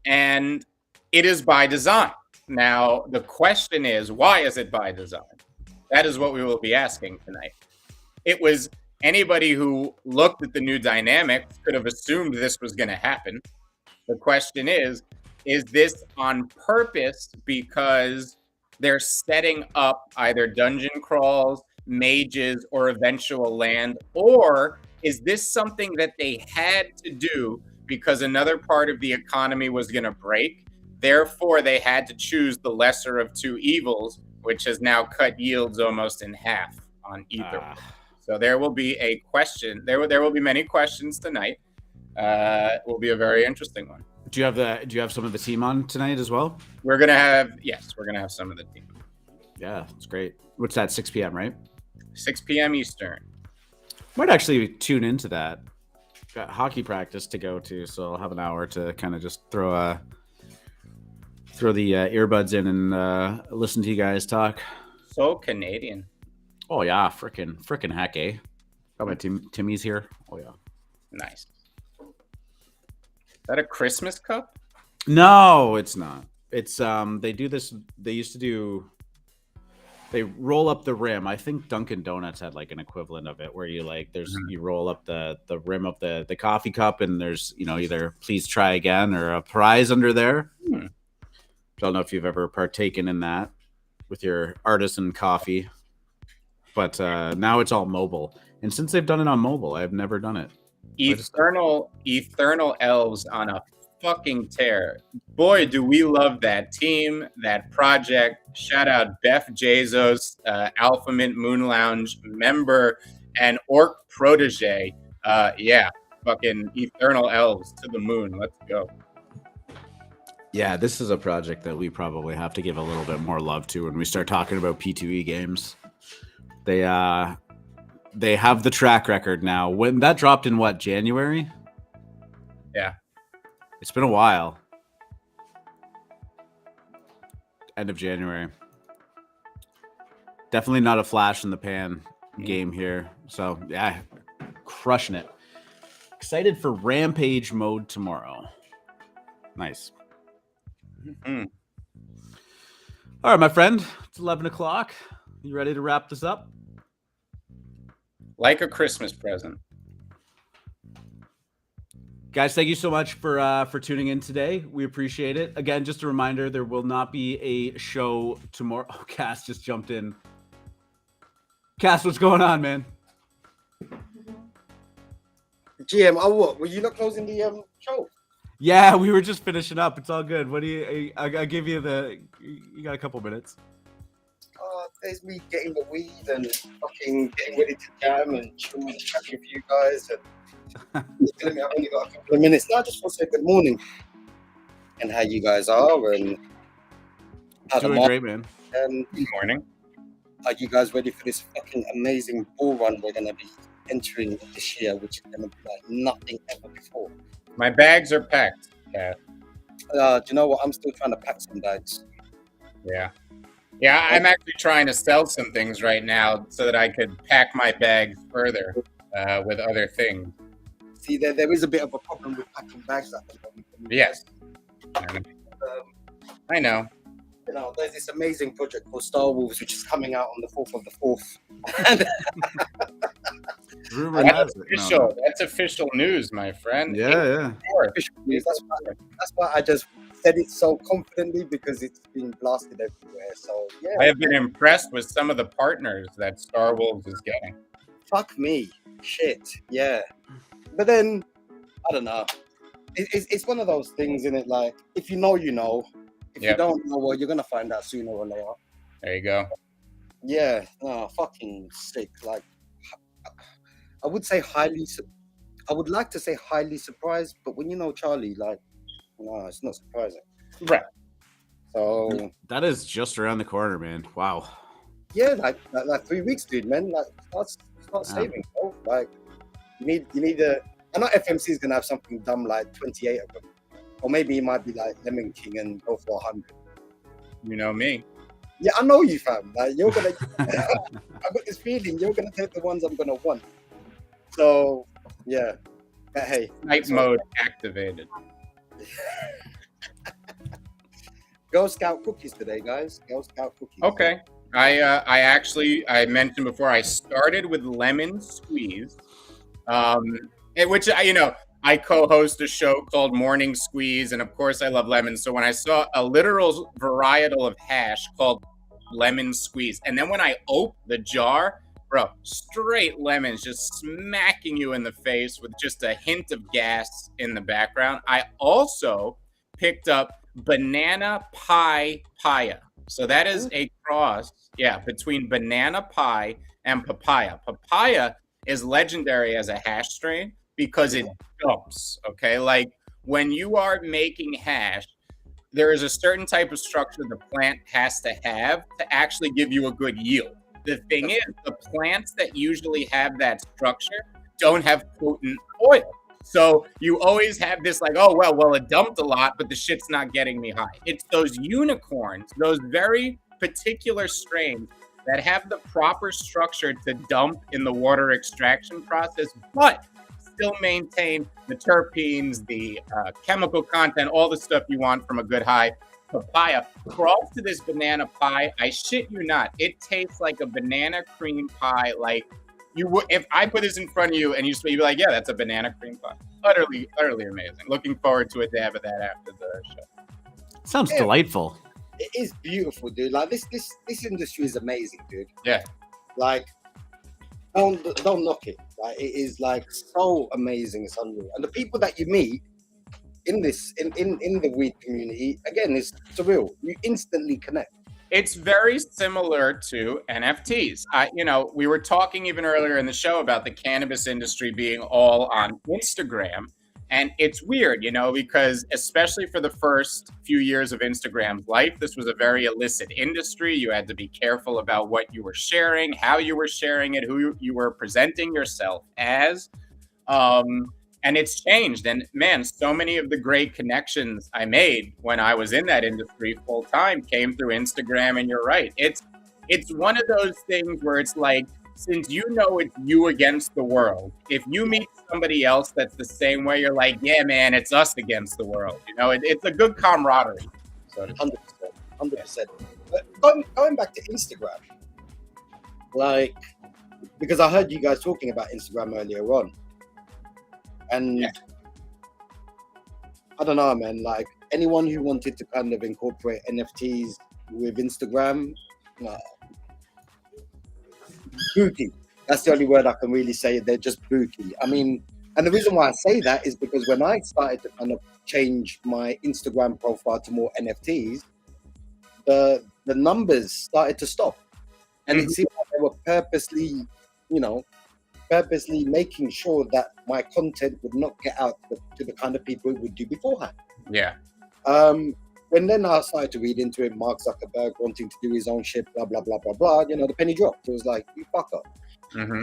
and it is by design. Now, the question is, why is it by design? That is what we will be asking tonight. It was anybody who looked at the new dynamics could have assumed this was going to happen. The question is this on purpose because they're setting up either dungeon crawls, mages, or eventual land, or is this something that they had to do because another part of the economy was going to break? Therefore, they had to choose the lesser of two evils, which has now cut yields almost in half on Ether. So there will be a question. There will be many questions tonight. It will be a very interesting one. Do you have some of the team on tonight as well? We're gonna have some of the team. Yeah, it's great. What's that? 6 p.m. right? 6 p.m. Eastern. Might actually tune into that. Got hockey practice to go to, so I'll have an hour to kind of just throw the earbuds in and listen to you guys talk. So Canadian. Oh yeah, frickin' heck, eh? Got my Timmy's here. Oh yeah, nice. Is that a Christmas cup? No, it's not. It's they do this. They used to do. They roll up the rim. I think Dunkin' Donuts had like an equivalent of it, where you like you roll up the rim of the coffee cup, and there's either please try again or a prize under there. I don't know if you've ever partaken in that with your artisan coffee, but now it's all mobile. And since they've done it on mobile, I've never done it. Eternal elves on a fucking tear. Boy, do we love that team, that project. Shout out Beth Bezos, AlphaMint Moon Lounge member and orc protege. Yeah, fucking Eternal Elves to the moon. Let's go. Yeah, this is a project that we probably have to give a little bit more love to when we start talking about P2E games. They have the track record now. When that dropped in what, January? Yeah. It's been a while. End of January. Definitely not a flash in the pan game here. So, yeah, crushing it. Excited for Rampage mode tomorrow. Nice. Mm-hmm. All right, my friend. It's 11 o'clock. You ready to wrap this up? Like a Christmas present. Guys, thank you so much for tuning in today. We appreciate it. Again, just a reminder, there will not be a show tomorrow. Oh, Cass just jumped in. Cass, what's going on, man? GM, oh what? Were you not closing the show? Yeah, we were just finishing up. It's all good. What do you? I give you the. You got a couple minutes. There's me getting the weed and fucking getting ready to jam and chill and chat with you guys. And you're telling me I've only got a couple of minutes. Now I just want to say good morning and how you guys are and how doing great, man. And good morning. Are you guys ready for this fucking amazing bull run we're gonna be entering this year, which is gonna be like nothing ever before? My bags are packed. Yeah. Do you know what? I'm still trying to pack some bags. Yeah. Yeah, I'm actually trying to sell some things right now so that I could pack my bags further with other things. See, there is a bit of a problem with packing bags at the moment. Yes. I know. You know, there's this amazing project called Star Wars, which is coming out on the 4th of the 4th. That's official news, my friend. Yeah. Official news. That's why I just said it so confidently, because it's been blasted everywhere. So yeah, I have been impressed with some of the partners that Star Wars is getting. Fuck me, shit, yeah. But then I don't know. It's one of those things, isn't it? Like, if you know, you know. If you don't know, well, you're gonna find out sooner or later. There you go. Yeah, fucking sick. Like, I would say highly. I would like to say highly surprised, but when you know Charlie, like, no, it's not surprising. Right. So that is just around the corner, man. Wow. Yeah, like 3 weeks, dude, man. Like, start saving, bro. Like, you need a. I know FMC is gonna have something dumb like 28 of them, or maybe it might be like Lemon King and go for 100. You know me. Yeah, I know you, fam. Like, you're gonna. I've got this feeling you're gonna take the ones I'm gonna want. So yeah, but hey, night mode activated. Girl Scout cookies today, guys. Girl Scout cookies. Okay. I mentioned before, I started with lemon squeeze, which I co-host a show called Morning Squeeze, and of course I love lemons. So when I saw a literal varietal of hash called lemon squeeze, and then when I opened the jar, bro, straight lemons just smacking you in the face with just a hint of gas in the background. I also picked up banana pie paya. So that is a cross, between banana pie and papaya. Papaya is legendary as a hash strain because it dumps, okay? Like, when you are making hash, there is a certain type of structure the plant has to have to actually give you a good yield. The thing is, the plants that usually have that structure don't have potent oil. So you always have this like, oh, well, it dumped a lot, but the shit's not getting me high. It's those unicorns, those very particular strains that have the proper structure to dump in the water extraction process, but still maintain the terpenes, the chemical content, all the stuff you want from a good high papaya. Crawl to this banana pie. I shit you not. It tastes like a banana cream pie. Like you would, if I put this in front of you and you'd be like, yeah, that's a banana cream pie. Utterly amazing. Looking forward to a dab of that after the show. Sounds delightful. It is beautiful, dude. Like this industry is amazing, dude. Yeah. Like, don't knock it. Like, it is like so amazing. It's unreal. And the people that you meet in this in the weed community, again, is surreal. You instantly connect. It's very similar to NFTs. We were talking even earlier in the show about the cannabis industry being all on Instagram. And it's weird, because especially for the first few years of Instagram's life, this was a very illicit industry. You had to be careful about what you were sharing, how you were sharing it, who you were presenting yourself as. And it's changed. And man, so many of the great connections I made when I was in that industry full time came through Instagram. And you're right. It's one of those things where it's like, since it's you against the world, if you meet somebody else that's the same way, you're like, yeah, man, it's us against the world. It's a good camaraderie. 100%. But going back to Instagram, like, because I heard you guys talking about Instagram earlier on. And I don't know, man, like anyone who wanted to kind of incorporate NFTs with Instagram, booty. That's the only word I can really say. They're just booty. I mean, and the reason why I say that is because when I started to kind of change my Instagram profile to more NFTs, the numbers started to stop. And it seemed like they were purposely making sure that my content would not get out to the kind of people it would do beforehand. Yeah. When then I started to read into it, Mark Zuckerberg wanting to do his own shit, blah, blah, blah, blah, blah, the penny dropped. It was like, you fucker.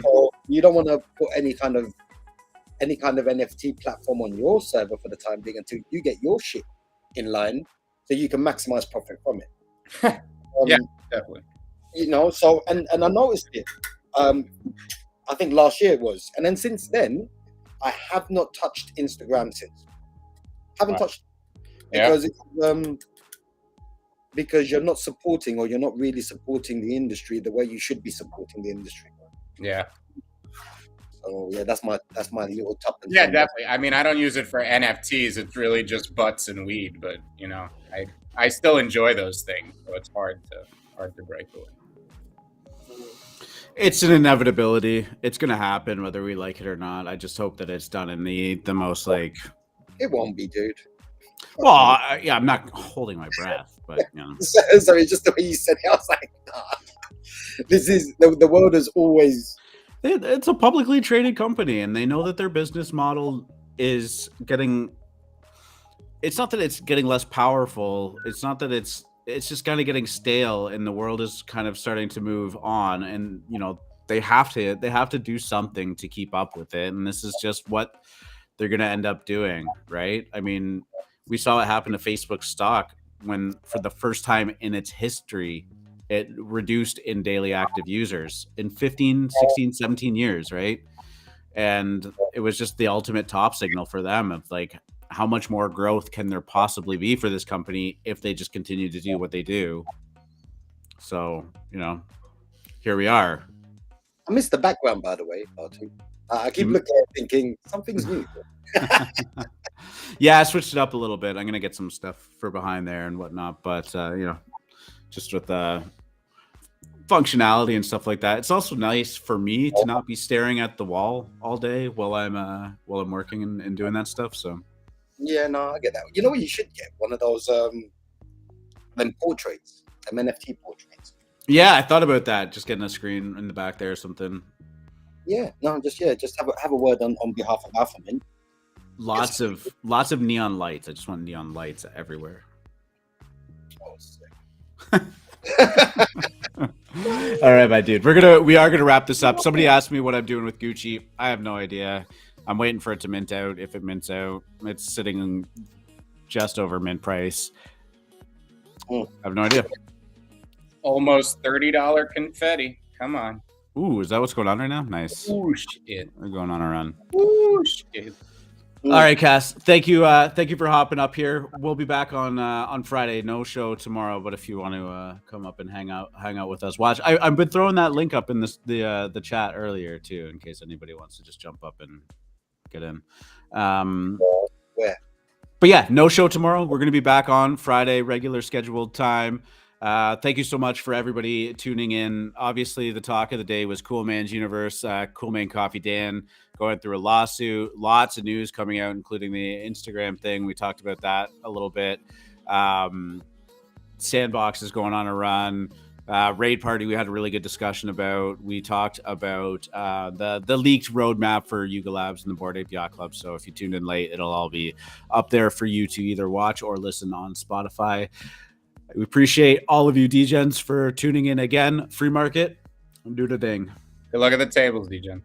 So you don't want to put any kind of NFT platform on your server for the time being until you get your shit in line so you can maximize profit from it. Yeah, definitely. So, and I noticed it. I think last year it was. And then since then, I have not touched Instagram since. Haven't touched it. Because because you're not supporting, or you're not really supporting the industry the way you should be supporting the industry. Yeah. So yeah, that's my little top. Yeah, definitely. I mean, I don't use it for NFTs. It's really just butts and weed. But I still enjoy those things. So it's hard to break away. It's an inevitability. It's going to happen whether we like it or not. I just hope that it's done in the most like. It won't be, dude. Well, I'm not holding my breath, but Sorry, just the way you said it, I was like, this is the world is always. It's a publicly traded company, and they know that their business model is getting. It's not that it's getting less powerful. It's not that it's just kind of getting stale, and the world is kind of starting to move on, and they have to do something to keep up with it, and this is just what they're going to end up doing, right? I mean. We saw it happen to Facebook stock when, for the first time in its history, it reduced in daily active users in 15, 16, 17 years, right? And it was just the ultimate top signal for them of like, how much more growth can there possibly be for this company if they just continue to do what they do? So, here we are. I missed the background, by the way, Artu. I keep looking at it thinking something's new. Yeah, I switched it up a little bit. I'm gonna get some stuff for behind there and whatnot, but just with the functionality and stuff like that. It's also nice for me to not be staring at the wall all day while I'm working and doing that stuff. So yeah, no, I get that. You know what you should get? One of those portraits, NFT portraits. Yeah, I thought about that. Just getting a screen in the back there or something. Yeah, no, just have a word on behalf of AlphaMint. Lots of neon lights. I just want neon lights everywhere. Oh, sick. All right, my dude. We are gonna wrap this up. Somebody asked me what I'm doing with Gucci. I have no idea. I'm waiting for it to mint out. If it mints out, it's sitting just over mint price. I have no idea. Almost $30 confetti. Come on. Ooh, is that what's going on right now? Nice. Ooh, shit. We're going on a run. Ooh, shit. All right, Cass. Thank you for hopping up here. We'll be back on Friday. No show tomorrow, but if you want to come up and hang out with us, watch. I've been throwing that link up in the chat earlier too, in case anybody wants to just jump up and get in. Where? But yeah, no show tomorrow. We're going to be back on Friday, regular scheduled time. Thank you so much for everybody tuning in. Obviously, the talk of the day was Coolmans Universe, Coolman Coffee Dan going through a lawsuit. Lots of news coming out, including the Instagram thing. We talked about that a little bit. Sandbox is going on a run. Raid Party, we had a really good discussion about. We talked about the leaked roadmap for Yuga Labs and the Bored Ape Yacht Club. So if you tuned in late, it'll all be up there for you to either watch or listen on Spotify. We appreciate all of you DGens for tuning in again. Free market, do the thing. Good luck at the tables, DGen.